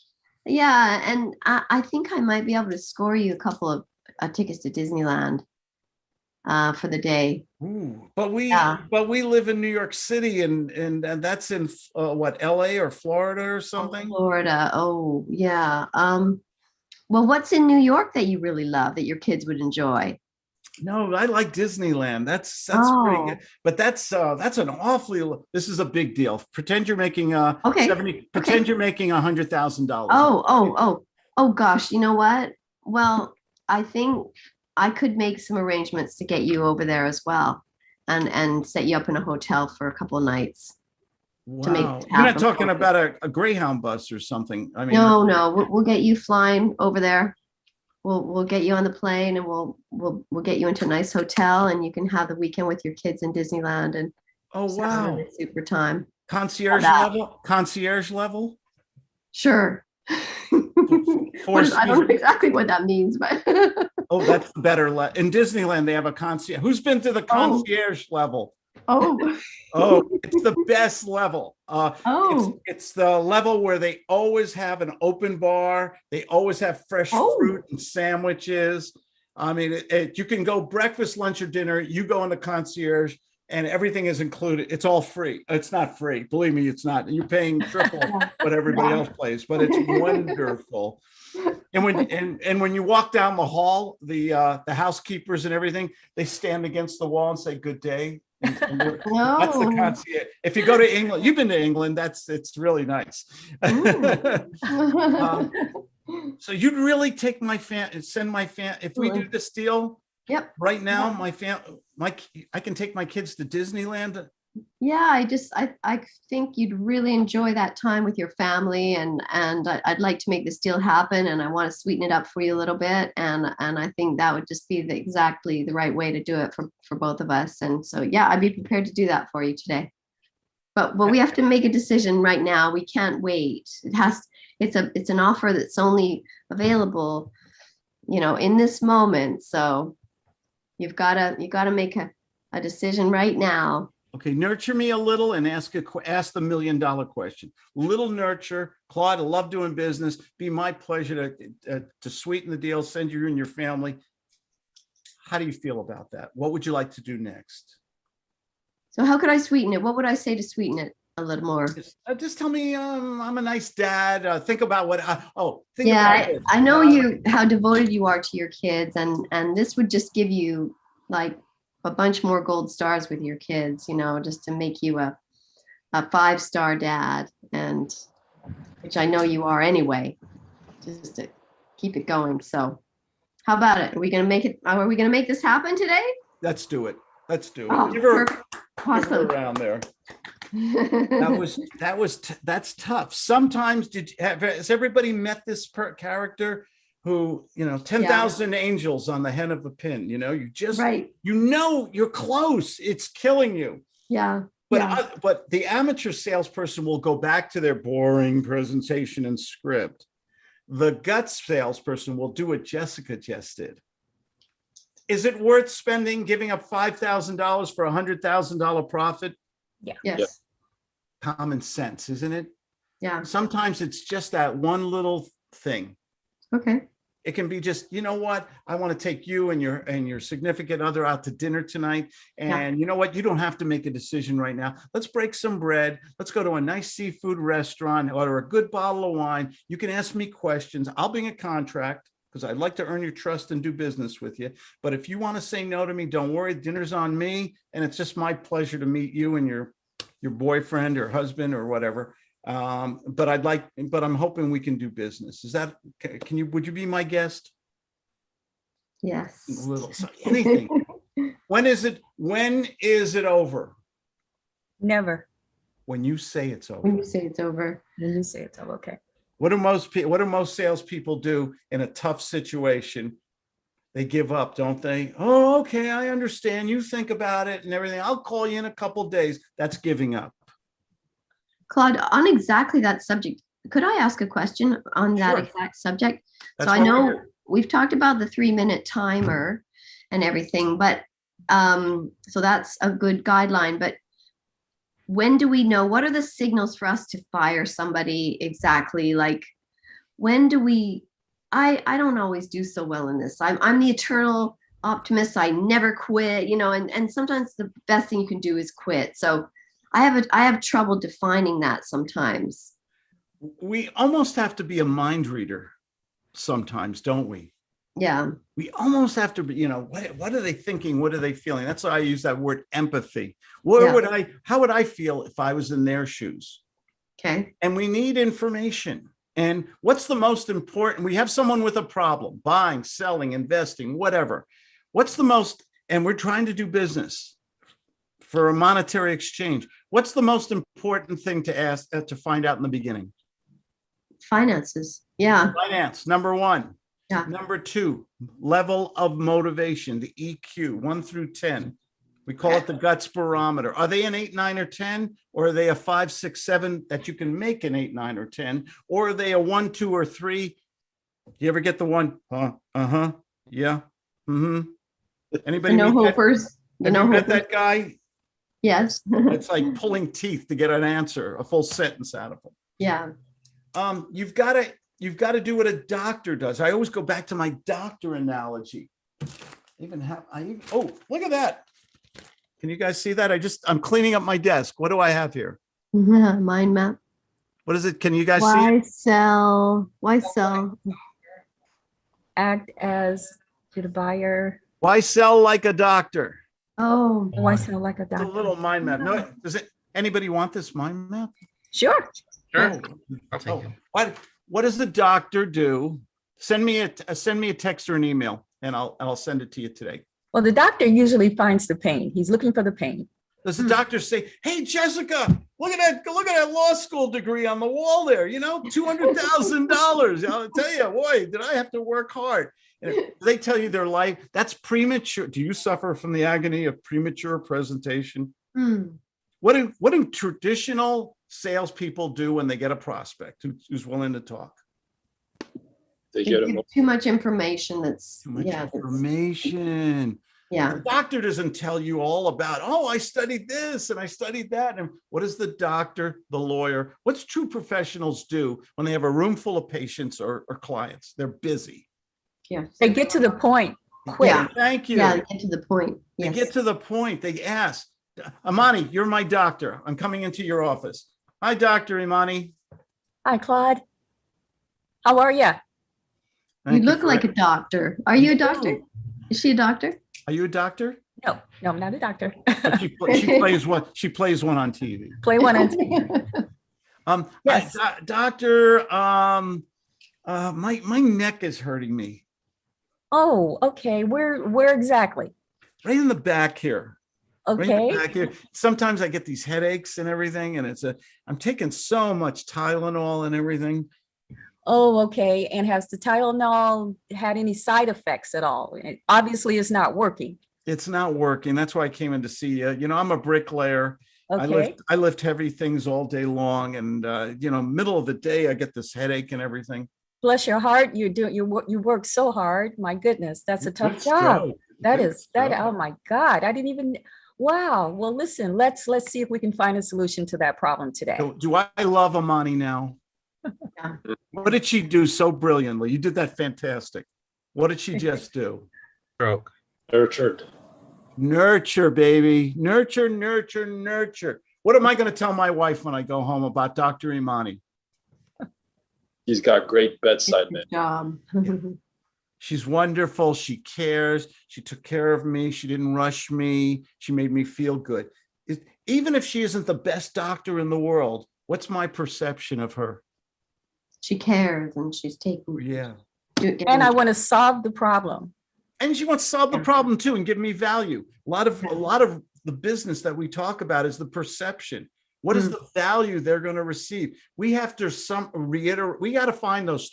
Yeah, and I think I might be able to score you a couple of tickets to Disneyland for the day. Ooh, but we live in New York City, and that's in LA or Florida or something. Florida. Oh yeah. Well, what's in New York that you really love that your kids would enjoy? No, I like Disneyland. That's pretty good. But that's an awfully. This is a big deal. Pretend you're making Pretend you're making $100,000. Oh gosh. You know what? Well, I think I could make some arrangements to get you over there as well. and set you up in a hotel for a couple of nights. To make Wow. it You're not happen talking for you. about a Greyhound bus or something. I mean, No, we'll get you flying over there. We'll get you on the plane, and we'll get you into a nice hotel, and you can have the weekend with your kids in Disneyland and oh, just have a wow. really super time. Concierge that. level? Concierge level? Sure. I don't know exactly what that means, but Oh, that's better. In Disneyland, they have a concierge. Who's been to the concierge level? oh, Oh, it's the best level. oh, It's the level where they always have an open bar. They always have fresh fruit and sandwiches. I mean, you can go breakfast, lunch, or dinner. You go in the concierge, and everything is included. It's all free. It's not free. Believe me, it's not. You're paying triple what everybody else pays, but it's wonderful. And when you walk down the hall, the housekeepers and everything, they stand against the wall and say good day. And that's the concierge. If you go to England, you've been to England, it's really nice. So you'd really take send my if we do this deal. Yep. Right now, I can take my kids to Disneyland. Yeah, I think you'd really enjoy that time with your family, and I'd like to make this deal happen, and I want to sweeten it up for you a little bit, and I think that would just be exactly the right way to do it for both of us. And so yeah, I'd be prepared to do that for you today. But we have to make a decision right now. We can't wait. It's an offer that's only available, in this moment. So you've got to make a decision right now. Okay, nurture me a little and ask the $1 million question. Little nurture, Claude. I love doing business. Be my pleasure to sweeten the deal. Send you and your family. How do you feel about that? What would you like to do next? So how could I sweeten it? What would I say to sweeten it a little more? Just tell me I'm a nice dad. Think about what. I know how devoted you are to your kids, and this would just give you like a bunch more gold stars with your kids, just to make you a 5-star dad, and which I know you are anyway, just to keep it going. So how about it? Are we going to make this happen today? Let's do it. Oh, Give her awesome. around there. That's tough. Sometimes has everybody met this character who, 10,000 angels on the head of a pin, you just, you're close. It's killing you. Yeah. But the amateur salesperson will go back to their boring presentation and script. The guts salesperson will do what Jessica just did. Is it worth giving up $5,000 for $100,000 profit? Yeah. Yes. Yeah. Common sense, isn't it? Yeah. Sometimes it's just that one little thing. Okay. It can be just, you know what? I want to take you and your significant other out to dinner tonight. And you know what? You don't have to make a decision right now. Let's break some bread. Let's go to a nice seafood restaurant, order a good bottle of wine. You can ask me questions. I'll bring a contract because I'd like to earn your trust and do business with you. But if you want to say no to me, don't worry. Dinner's on me. And it's just my pleasure to meet you and your boyfriend or husband or whatever. But I'm hoping we can do business. Would you be my guest? Yes. Anything. When is it over? Never. When you say it's over. When you say it's over. When you say it's over. Okay. What do most salespeople do in a tough situation? They give up, don't they? Oh, okay, I understand. You think about it and everything. I'll call you in a couple of days. That's giving up. Claude, on exactly that subject, could I ask a question on that exact subject? So I know we've talked about the 3-minute timer and everything, but so that's a good guideline. But when do we know? What are the signals for us to fire somebody exactly? Like, when do we? I don't always do so well in this. I'm the eternal optimist. I never quit, and sometimes the best thing you can do is quit. So I have trouble defining that sometimes. We almost have to be a mind reader sometimes, don't we? Yeah. We almost have to be, what are they thinking? What are they feeling? That's why I use that word empathy. How would I feel if I was in their shoes? Okay. And we need information. And what's the most important? We have someone with a problem, buying, selling, investing, whatever. And we're trying to do business. for a monetary exchange. What's the most important thing to ask to find out in the beginning? Finances. Yeah. Finance, number one. Yeah. Number two, level of motivation, the EQ, 1 through 10. We call it the guts barometer. Are they an 8, 9, or 10? Or are they a 5, 6, 7 that you can make an 8, 9, or 10? Or are they a 1, 2, or 3? You ever get the one? Yeah. Anybody? The no hopers. Have you met that guy? Yes. It's like pulling teeth to get an answer, a full sentence out of him. Yeah. You've got to do what a doctor does. I always go back to my doctor analogy. Oh, look at that. Can you guys see that? I'm cleaning up my desk. What do I have here? Mind map. What is it? Can you guys see it? Why sell? Act as to the buyer. Why sell like a doctor? Oh. Why sell like a It's a doctor? little mind map. No, anybody want this mind map? Sure. Sure. Oh. I'll take it. What does the doctor do? Send me a text or an email, and I'll send it to you today. Well, the doctor usually finds the pain. He's looking for the pain. Does the doctor say, "Hey, Jessica, look at that law school degree on the wall there, $200,000. I'll tell you, boy, did I have to work hard." And if they tell you their life, that's premature. Do you suffer from the agony of premature presentation? What do traditional salespeople do when they get a prospect who's willing to talk? They get give too much information. That's Too much information. Yeah. The doctor doesn't tell you all about, oh, I studied this and I studied that. And what does the doctor, the lawyer, what's true professionals do when they have a room full of patients or clients? They're busy. Yeah. They get to the point quick. Yeah. Thank you. Yeah, get to the point. They Yes. get to the point. They ask, Imani, you're my doctor. I'm coming into your office. Hi, Dr. Imani. Hi, Claude. How are you? You look like a doctor. Are you a doctor? Is she a doctor? Are you a doctor? No, I'm not a doctor. But she plays one. She plays one on TV. Play one on TV. Yes. Doctor, my neck is hurting me. Oh, okay. Where exactly? Right in the back here. Right in Okay. the back here. Sometimes I get these headaches and everything, and I'm taking so much Tylenol and everything. Oh, okay. And has the Tylenol had any side effects at all? Obviously, it's not working. It's not working. That's why I came in to see you. I'm a bricklayer. Okay. I lift heavy things all day long, and middle of the day I get this headache and everything. Bless your heart. You work so hard. My goodness, that's a tough Good job. job. That Good is that. job. Oh my God. I didn't even. Wow. Well, listen, let's see if we can find a solution to that problem today. Do I love Imani now? Yeah. What did she do so brilliantly? You did that fantastic. What did she just do? Stroke. nurtured. Nurture, baby. Nurture, nurture, nurture. What am I going to tell my wife when I go home about Dr. Imani? He's got great bedside Good manner. job. She's wonderful. She cares. She took care of me. She didn't rush me. She made me feel good. Even if she isn't the best doctor in the world, what's my perception of her? She cares and she's taking. Yeah. And I want to solve the problem. And she wants to solve the problem too and give me value. A lot of the business that we talk about is the perception. What is the value they're going to receive? We have to reiterate. We got to find those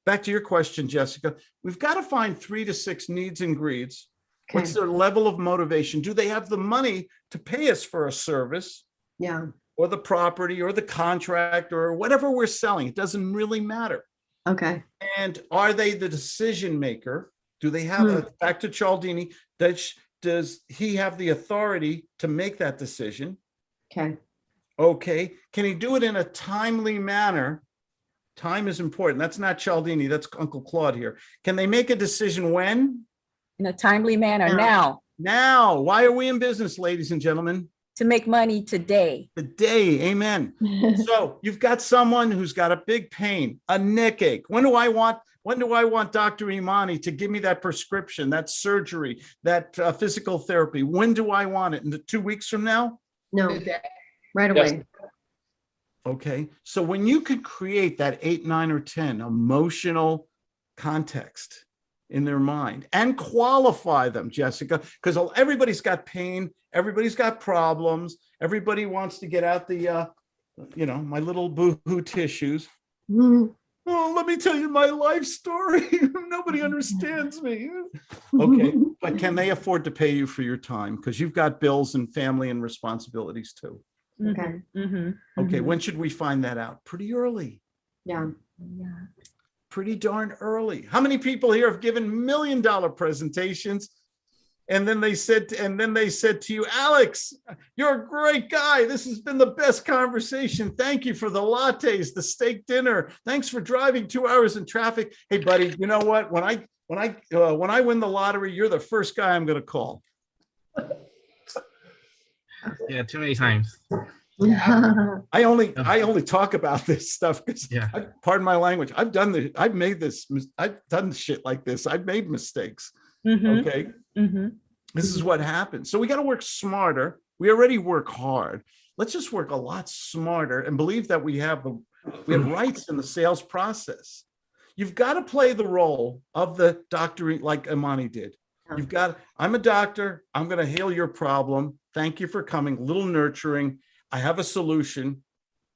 back to your question, Jessica. We've got to find 3 to 6 needs and greeds. Okay. What's their level of motivation? Do they have the money to pay us for a service? Yeah. Or the property or the contract or whatever we're selling? It doesn't really matter. Okay. And are they the decision maker? Do they have back to Cialdini? Does he have the authority to make that decision? Okay. Okay. Can he do it in a timely manner? Time is important. That's not Cialdini. That's Uncle Claude here. Can they make a decision when? In a timely manner now. Now. Why are we in business, ladies and gentlemen? To make money today. Today. Amen. So you've got someone who's got a big pain, a neck ache. When do I want Dr. Imani to give me that prescription, that surgery, that physical therapy? When do I want it? In the 2 weeks from now? No. Right away. Yes. Okay. So when you could create that 8, 9, or 10 emotional context, in their mind and qualify them, Jessica, because everybody's got pain, everybody's got problems, everybody wants to get out the, my little boohoo tissues. Oh, let me tell you my life story. Nobody understands me. Okay, but can they afford to pay you for your time? Because you've got bills and family and responsibilities too. Okay. Okay, when should we find that out? Pretty early. Yeah. Pretty darn early. How many people here have given $1 million presentations? And then they said to you, Alex, you're a great guy. This has been the best conversation. Thank you for the lattes, the steak dinner. Thanks for driving 2 hours in traffic. Hey, buddy, you know what? When I win the lottery, you're the first guy I'm going to call. Yeah, too many times. I only talk about this stuff because, pardon my language, I've done shit like this. I've made mistakes. Okay. This is what happens. So we got to work smarter. We already work hard. Let's just work a lot smarter and believe that we have rights in the sales process. You've got to play the role of the doctor like Imani did. I'm a doctor. I'm going to heal your problem. Thank you for coming. A little nurturing. I have a solution.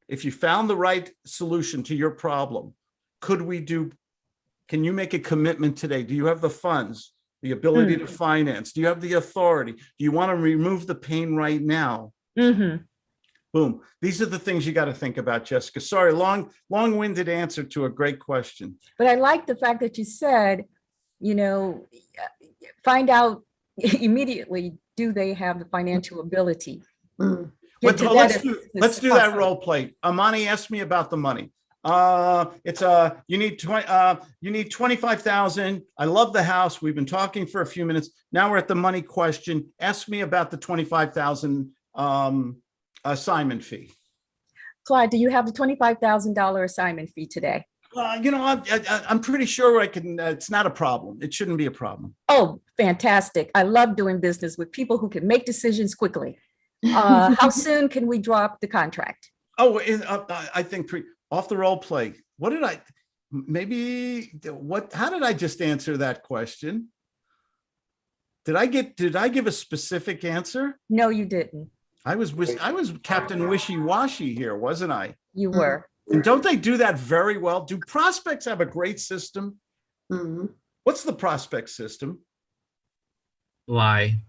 If you found the right solution to your problem, can you make a commitment today? Do you have the funds? The ability to finance? Do you have the authority? Do you want to remove the pain right now? Boom. These are the things you got to think about, Jessica. Sorry, long-winded answer to a great question. But I like the fact that you said, find out immediately, do they have the financial ability? Let's do that role play. Amani asked me about the money. You need 25,000. I love the house. We've been talking for a few minutes. Now we're at the money question. Ask me about the 25,000 assignment fee. Claude, do you have the $25,000 assignment fee today? I'm pretty sure I can. It's not a problem. It shouldn't be a problem. Oh, fantastic. I love doing business with people who can make decisions quickly. How soon can we drop the contract? Oh, I think off the role play. How did I just answer that question? Did I give a specific answer? No, you didn't. I was Captain Wishy-Washy here, wasn't I? You were. And don't they do that very well? Do prospects have a great system? What's the prospect system? Lie.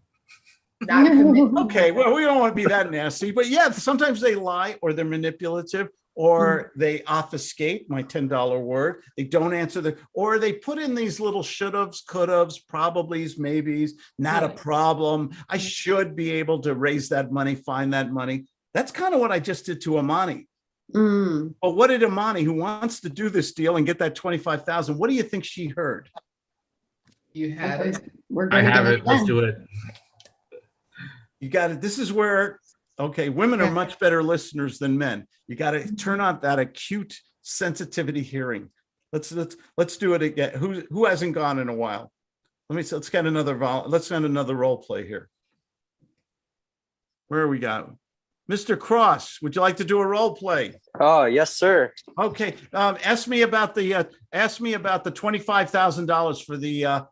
Okay, well, we don't want to be that nasty, but yeah, sometimes they lie or they're manipulative or they obfuscate, my $10 word. They don't answer or they put in these little should-haves, could-haves, probablys, maybes, not a problem. I should be able to raise that money, find that money. That's kind of what I just did to Imani. But what did Imani, who wants to do this deal and get that 25,000, what do you think she heard? You had it. I have it. Let's do it. You got it. This is where, women are much better listeners than men. You got to turn on that acute sensitivity hearing. Let's do it again. Who hasn't gone in a while? Let's get another role play here. Where are we going? Mr. Cross, would you like to do a role play? Oh, yes, sir. Okay. Ask me about the $25,000 for the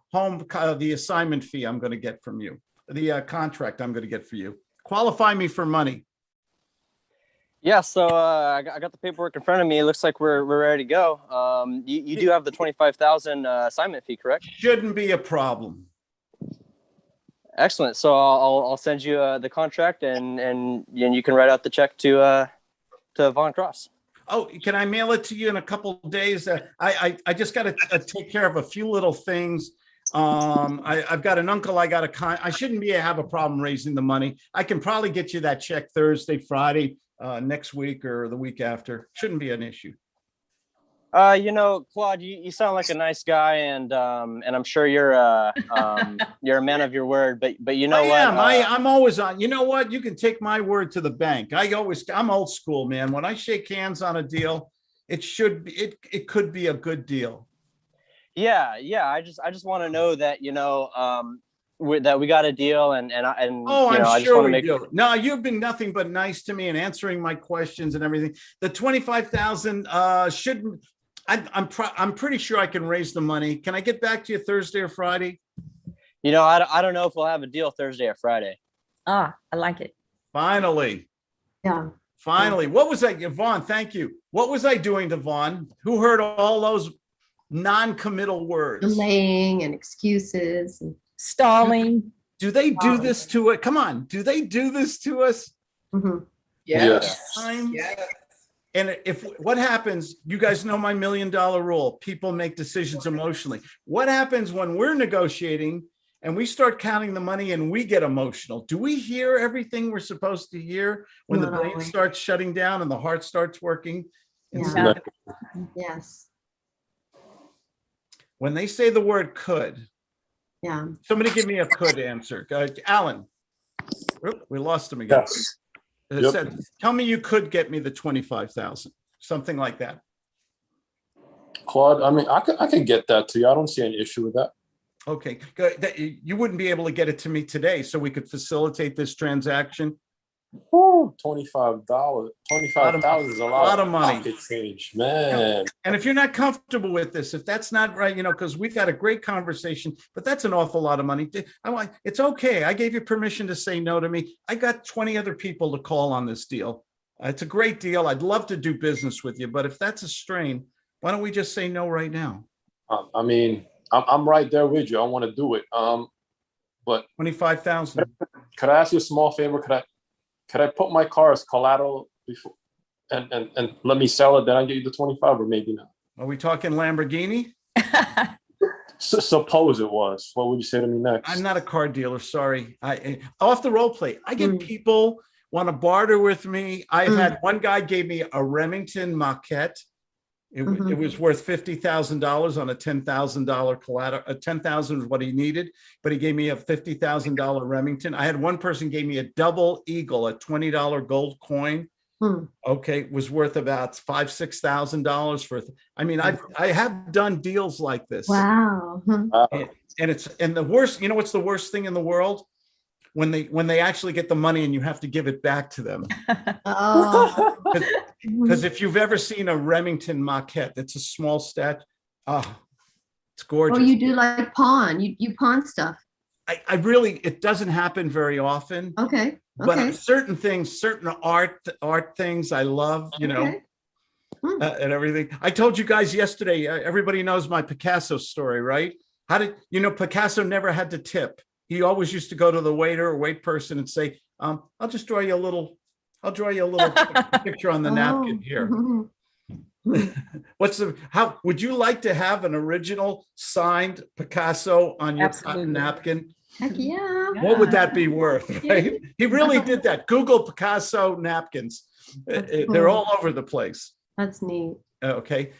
the assignment fee I'm going to get from you. The contract I'm going to get for you. Qualify me for money. Yeah, so I got the paperwork in front of me. It looks like we're ready to go. You do have the 25,000 assignment fee, correct? Shouldn't be a problem. Excellent. So I'll send you the contract and you can write out the check to Von Cross. Oh, can I mail it to you in a couple of days? I just got to take care of a few little things. I've got an uncle. I shouldn't have a problem raising the money. I can probably get you that check Thursday, Friday, next week or the week after. Shouldn't be an issue. Claude, you sound like a nice guy, and I'm sure you're a man of your word. But you know what? I'm always on. You know what? You can take my word to the bank. I'm old school, man. When I shake hands on a deal, it could be a good deal. Yeah. I just want to know that that we got a deal, and I'm I sure just we do. No, you've been nothing but nice to me and answering my questions and everything. The 25,000 shouldn't. I'm pretty sure I can raise the money. Can I get back to you Thursday or Friday? You know, I don't know if we'll have a deal Thursday or Friday. Ah, I like it. Finally. Yeah. Finally. What was I, Vaughn? Thank you. What was I doing to Vaughn? Who heard all those non-committal words? Delaying and excuses. And Stalling. Do they do this to it? Come on. Do they do this to us? Mhm. Yes. Yes. And if what happens, you guys know my $1 million rule. People make decisions emotionally. What happens when we're negotiating and we start counting the money and we get emotional? Do we hear everything we're supposed to hear when the Not brain always. starts shutting down and the heart starts working? Yeah. Yes. When they say the word could, Yeah. somebody give me a could answer. Alan. Oop, we lost him again. Yes. It Yep. said, tell me you could get me the 25,000, something like that. Claude, I mean, I can get that to you. I don't see any issue with that. Okay, good. You wouldn't be able to get it to me today, so we could facilitate this transaction. Woo, $25. 25,000 is a lot of money. pocket change, man. And if you're not comfortable with this, if that's not right, because we've had a great conversation, but that's an awful lot of money. It's okay. I gave you permission to say no to me. I got 20 other people to call on this deal. It's a great deal. I'd love to do business with you, but if that's a strain, why don't we just say no right now? I mean, I'm right there with you. I want to do it. But 25,000. Could I ask you a small favor? Could I put my car as collateral before and let me sell it? Then I get you the 25, or maybe not. Are we talking Lamborghini? Suppose it was. What would you say to me next? I'm not a car dealer. Sorry. Off the role play. I get people want to barter with me. I've had one guy gave me a Remington Maquette. It was worth $50,000 on a $10,000 collateral. $10,000 is what he needed, but he gave me a $50,000 Remington. I had one person gave me a double eagle, a $20 gold coin. Okay, was worth about $5,000-$6,000 for. I mean, I have done deals like this. Wow. And the worst. You know what's the worst thing in the world? When they actually get the money and you have to give it back to them. Oh. Because if you've ever seen a Remington Maquette, it's a small statue. Oh, it's gorgeous. Oh, you do like pawn. You pawn stuff. I really, it doesn't happen very often. Okay. But certain things, certain art things I love, and everything. I told you guys yesterday, everybody knows my Picasso story, right? How did, Picasso never had to tip. He always used to go to the waiter or wait person and say, I'll draw you a little picture on the napkin here. How would you like to have an original signed Picasso on your napkin? Heck yeah. What would that be worth, right? He really did that. Google Picasso napkins. They're all over the place. That's neat. Okay.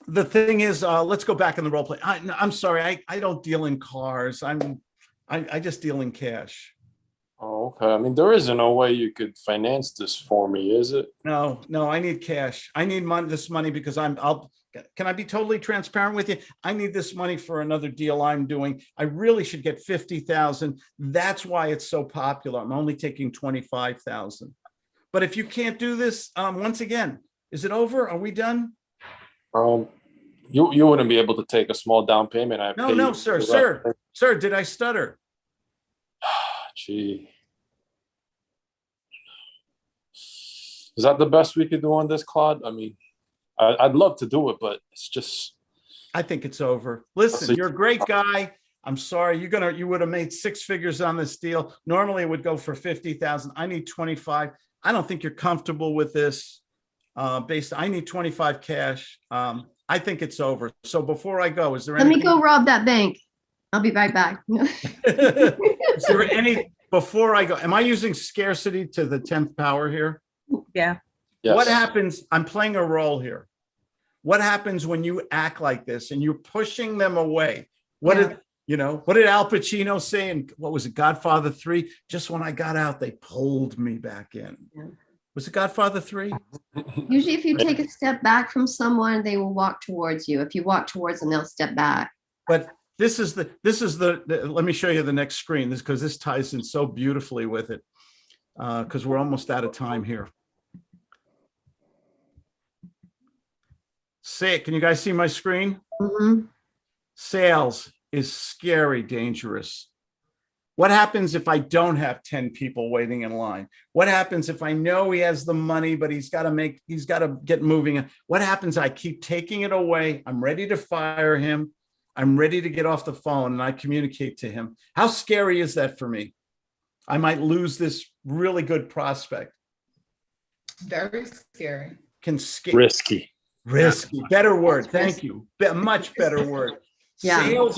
The thing is, let's go back in the role play. I'm sorry, I don't deal in cars. I just deal in cash. Oh, okay. I mean, there isn't no way you could finance this for me, is it? No, I need cash. I need this money because can I be totally transparent with you? I need this money for another deal I'm doing. I really should get 50,000. That's why it's so popular. I'm only taking 25,000. But if you can't do this, once again, is it over? Are we done? You wouldn't be able to take a small down payment. No, sir, did I stutter? Gee. Is that the best we could do on this, Claude? I mean, I'd love to do it, but it's just. I think it's over. Listen, you're a great guy. I'm sorry. You would have made 6 figures on this deal. Normally it would go for 50,000. I need 25. I don't think you're comfortable with this. I need 25 cash. I think it's over. So before I go, is there anything? Let me go rob that bank. I'll be right back. Is there any, before I go, am I using scarcity to the 10th power here? Yeah. Yes. What happens? I'm playing a role here. What happens when you act like this and you're pushing them away? What did Al Pacino say in, what was it, Godfather 3? Just when I got out, they pulled me back in. Yeah. Was it Godfather 3? Usually if you take a step back from someone, they will walk towards you. If you walk towards them, they'll step back. But this is the let me show you the next screen, because this ties in so beautifully with it, because we're almost out of time here. Say, can you guys see my screen? Mhm. Sales is scary, dangerous. What happens if I don't have 10 people waiting in line? What happens if I know he has the money, but he's got to get moving? What happens? I keep taking it away. I'm ready to fire him. I'm ready to get off the phone, and I communicate to him. How scary is that for me? I might lose this really good prospect. Very scary. Risky. Risky. Better word. Thank you. Much better word. Yeah.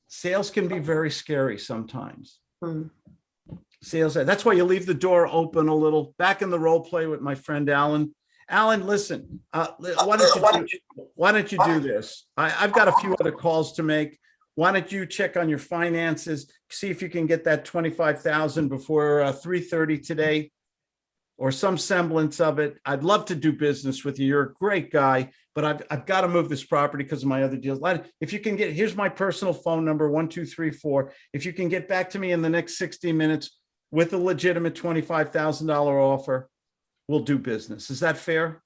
Sales can be very scary sometimes. Mm. Sales. That's why you leave the door open a little. Back in the role play with my friend Alan. Alan, listen. Why don't you do this? I've got a few other calls to make. Why don't you check on your finances? See if you can get that 25,000 before 3:30 today, or some semblance of it. I'd love to do business with you. You're a great guy, but I've got to move this property because of my other deals. If you can get, here's my personal phone number, 1234. If you can get back to me in the next 60 minutes with a legitimate $25,000 offer, we'll do business. Is that fair?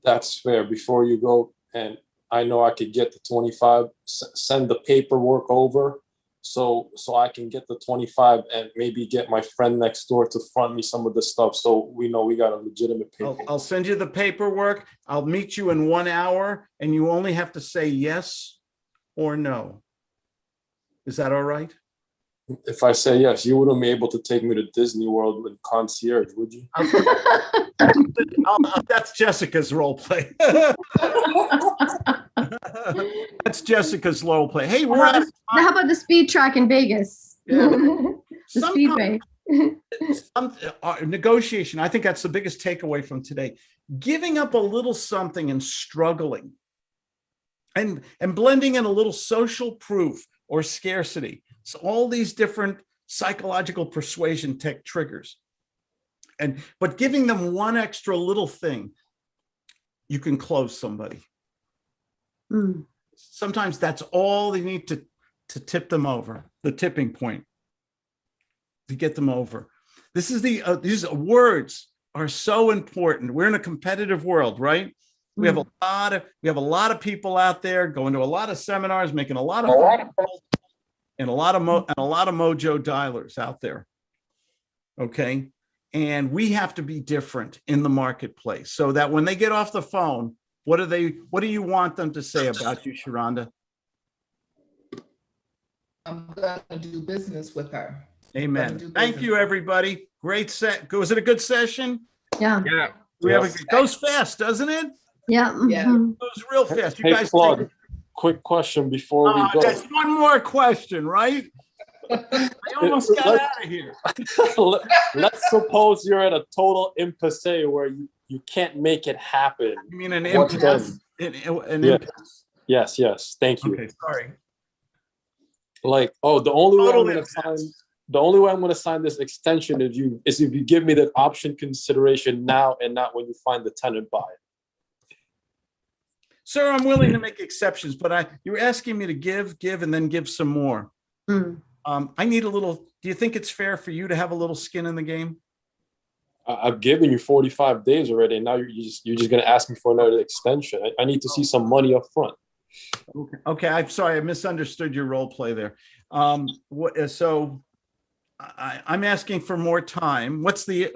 That's fair. Before you go, and I know I could get the 25, send the paperwork over so I can get the 25 and maybe get my friend next door to front me some of the stuff so we know we got a legitimate paper. I'll send you the paperwork. I'll meet you in 1 hour, and you only have to say yes or no. Is that all right? If I say yes, you wouldn't be able to take me to Disney World with concierge, would you? That's Jessica's role play. That's Jessica's role play. Hey, we're at How about the speed track in Vegas? Yeah. The speedway. Negotiation. I think that's the biggest takeaway from today. Giving up a little something and struggling, and blending in a little social proof or scarcity. So all these different psychological persuasion tech triggers. But giving them one extra little thing, you can close somebody. Mm. Sometimes that's all they need to tip them over, the tipping point, to get them over. These words are so important. We're in a competitive world, right? We have a lot of people out there going to a lot of seminars, making a lot of phone calls, and a lot of mojo dialers out there. Okay. And we have to be different in the marketplace so that when they get off the phone, what do you want them to say about you, Sharonda? I'm gonna do business with her. Amen. Thank you, everybody. Great set. Was it a good session? Yeah. Yeah. It goes fast, doesn't it? Yeah. Yeah. Mhm. It goes real fast. You Hey, guys. Claude, quick question before we go. That's one more question, right? I almost got out of here. Let's suppose you're at a total impasse where you can't make it happen. You mean an What impasse? then? An Yeah. impasse. Yes. Thank you. Okay, sorry. Like, the only way I'm Total going to sign impasse. the only way I'm going to sign this extension is if you give me that option consideration now and not when you find the tenant buyer. Sir, I'm willing to make exceptions, but you're asking me to give, and then give some more. Mm. I need a little. Do you think it's fair for you to have a little skin in the game? I've given you 45 days already, and now you're just going to ask me for another extension. I need to see some money up front. Okay. I'm sorry. I misunderstood your role play there. So I'm asking for more time. What's the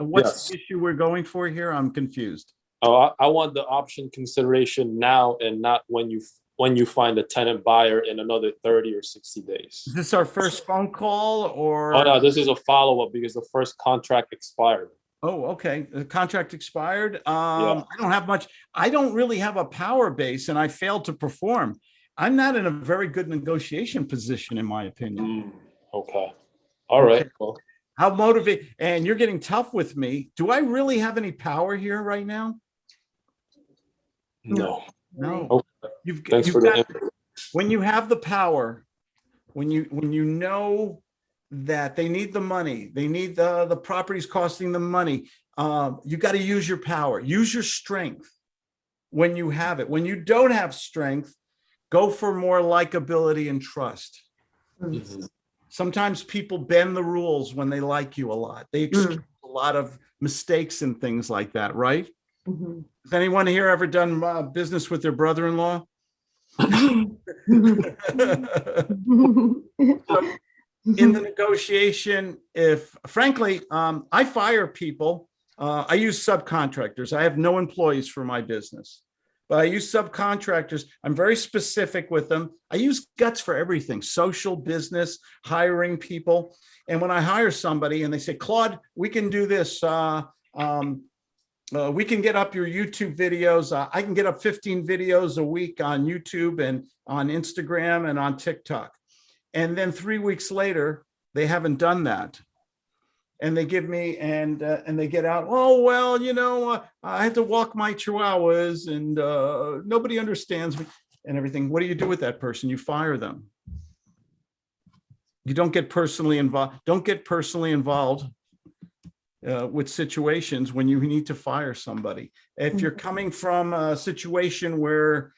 issue we're going for here? I'm confused. Oh, I want the option consideration now and not when you find a tenant buyer in another 30 or 60 days. Is this our first phone call or? Oh, no, this is a follow-up because the first contract expired. Oh, okay. The contract expired. Yeah. I don't have much. I don't really have a power base, and I failed to perform. I'm not in a very good negotiation position, in my opinion. Okay. All right. Okay. Well, How motivated? And you're getting tough with me. Do I really have any power here right now? no. No. Okay. Thanks for the input. When you have the power, when you know that they need the money, they need the properties costing them money, you got to use your power, use your strength when you have it. When you don't have strength, go for more likability and trust. Mm-hmm. Sometimes people bend the rules when they like you a lot. They excuse a lot of mistakes and things like that, right? Mhm. Has anyone here ever done business with their brother-in-law? In the negotiation, if frankly, I fire people, I use subcontractors. I have no employees for my business, but I use subcontractors. I'm very specific with them. I use guts for everything, social, business, hiring people. And when I hire somebody and they say, Claude, we can do this. We can get up your YouTube videos. I can get up 15 videos a week on YouTube and on Instagram and on TikTok. And then 3 weeks later, they haven't done that. And they give me, and they get out, oh, well, you know, I had to walk my chihuahuas and nobody understands me and everything. What do you do with that person? You fire them. You don't get personally involved. Don't get personally involved with situations when you need to fire somebody. If you're coming from a situation where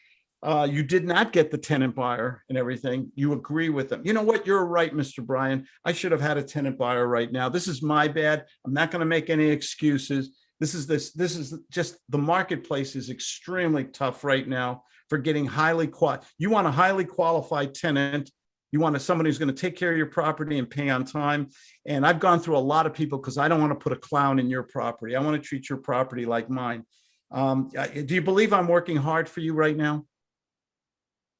you did not get the tenant buyer and everything, you agree with them. You know what? You're right, Mr. Bryan. I should have had a tenant buyer right now. This is my bad. I'm not going to make any excuses. This is just the marketplace is extremely tough right now for getting you want a highly qualified tenant. You want somebody who's going to take care of your property and pay on time. And I've gone through a lot of people because I don't want to put a clown in your property. I want to treat your property like mine. Do you believe I'm working hard for you right now?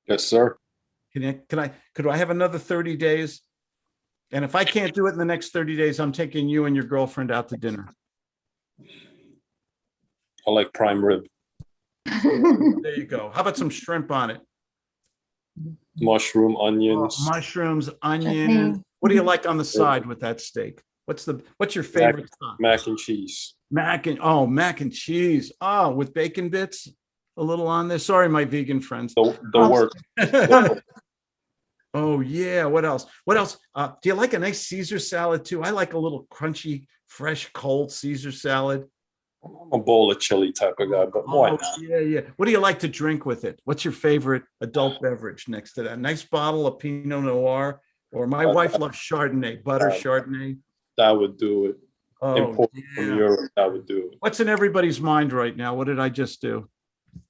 Yes, sir. Could I have another 30 days? And if I can't do it in the next 30 days, I'm taking you and your girlfriend out to dinner. I like prime rib. There you go. How about some shrimp on it? Mushroom, onions. Mushrooms, onions. What do you like on the side with that steak? What's your favorite? Mac and cheese. Mac and cheese. Oh, with bacon bits a little on there. Sorry, my vegan friends. The work. Oh yeah. What else? Do you like a nice Caesar salad too? I like a little crunchy, fresh, cold Caesar salad. I'm a bowl of chili type of guy, but why not? Yeah. What do you like to drink with it? What's your favorite adult beverage next to that? Nice bottle of Pinot Noir, or my wife loves Chardonnay, butter Chardonnay. That would do it. Oh, from Europe, that would do it. What's in everybody's mind right now? What did I just do?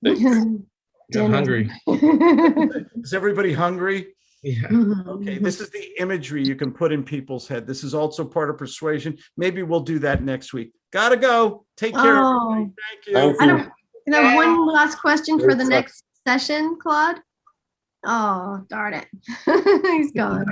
I'm hungry. Is everybody hungry? Yeah. Okay, this is the imagery you can put in people's head. This is also part of persuasion. Maybe we'll do that next week. Gotta go. Take care. Oh. Thank you. Can I have one last question for the next session, Claude? Oh, darn it. He's gone.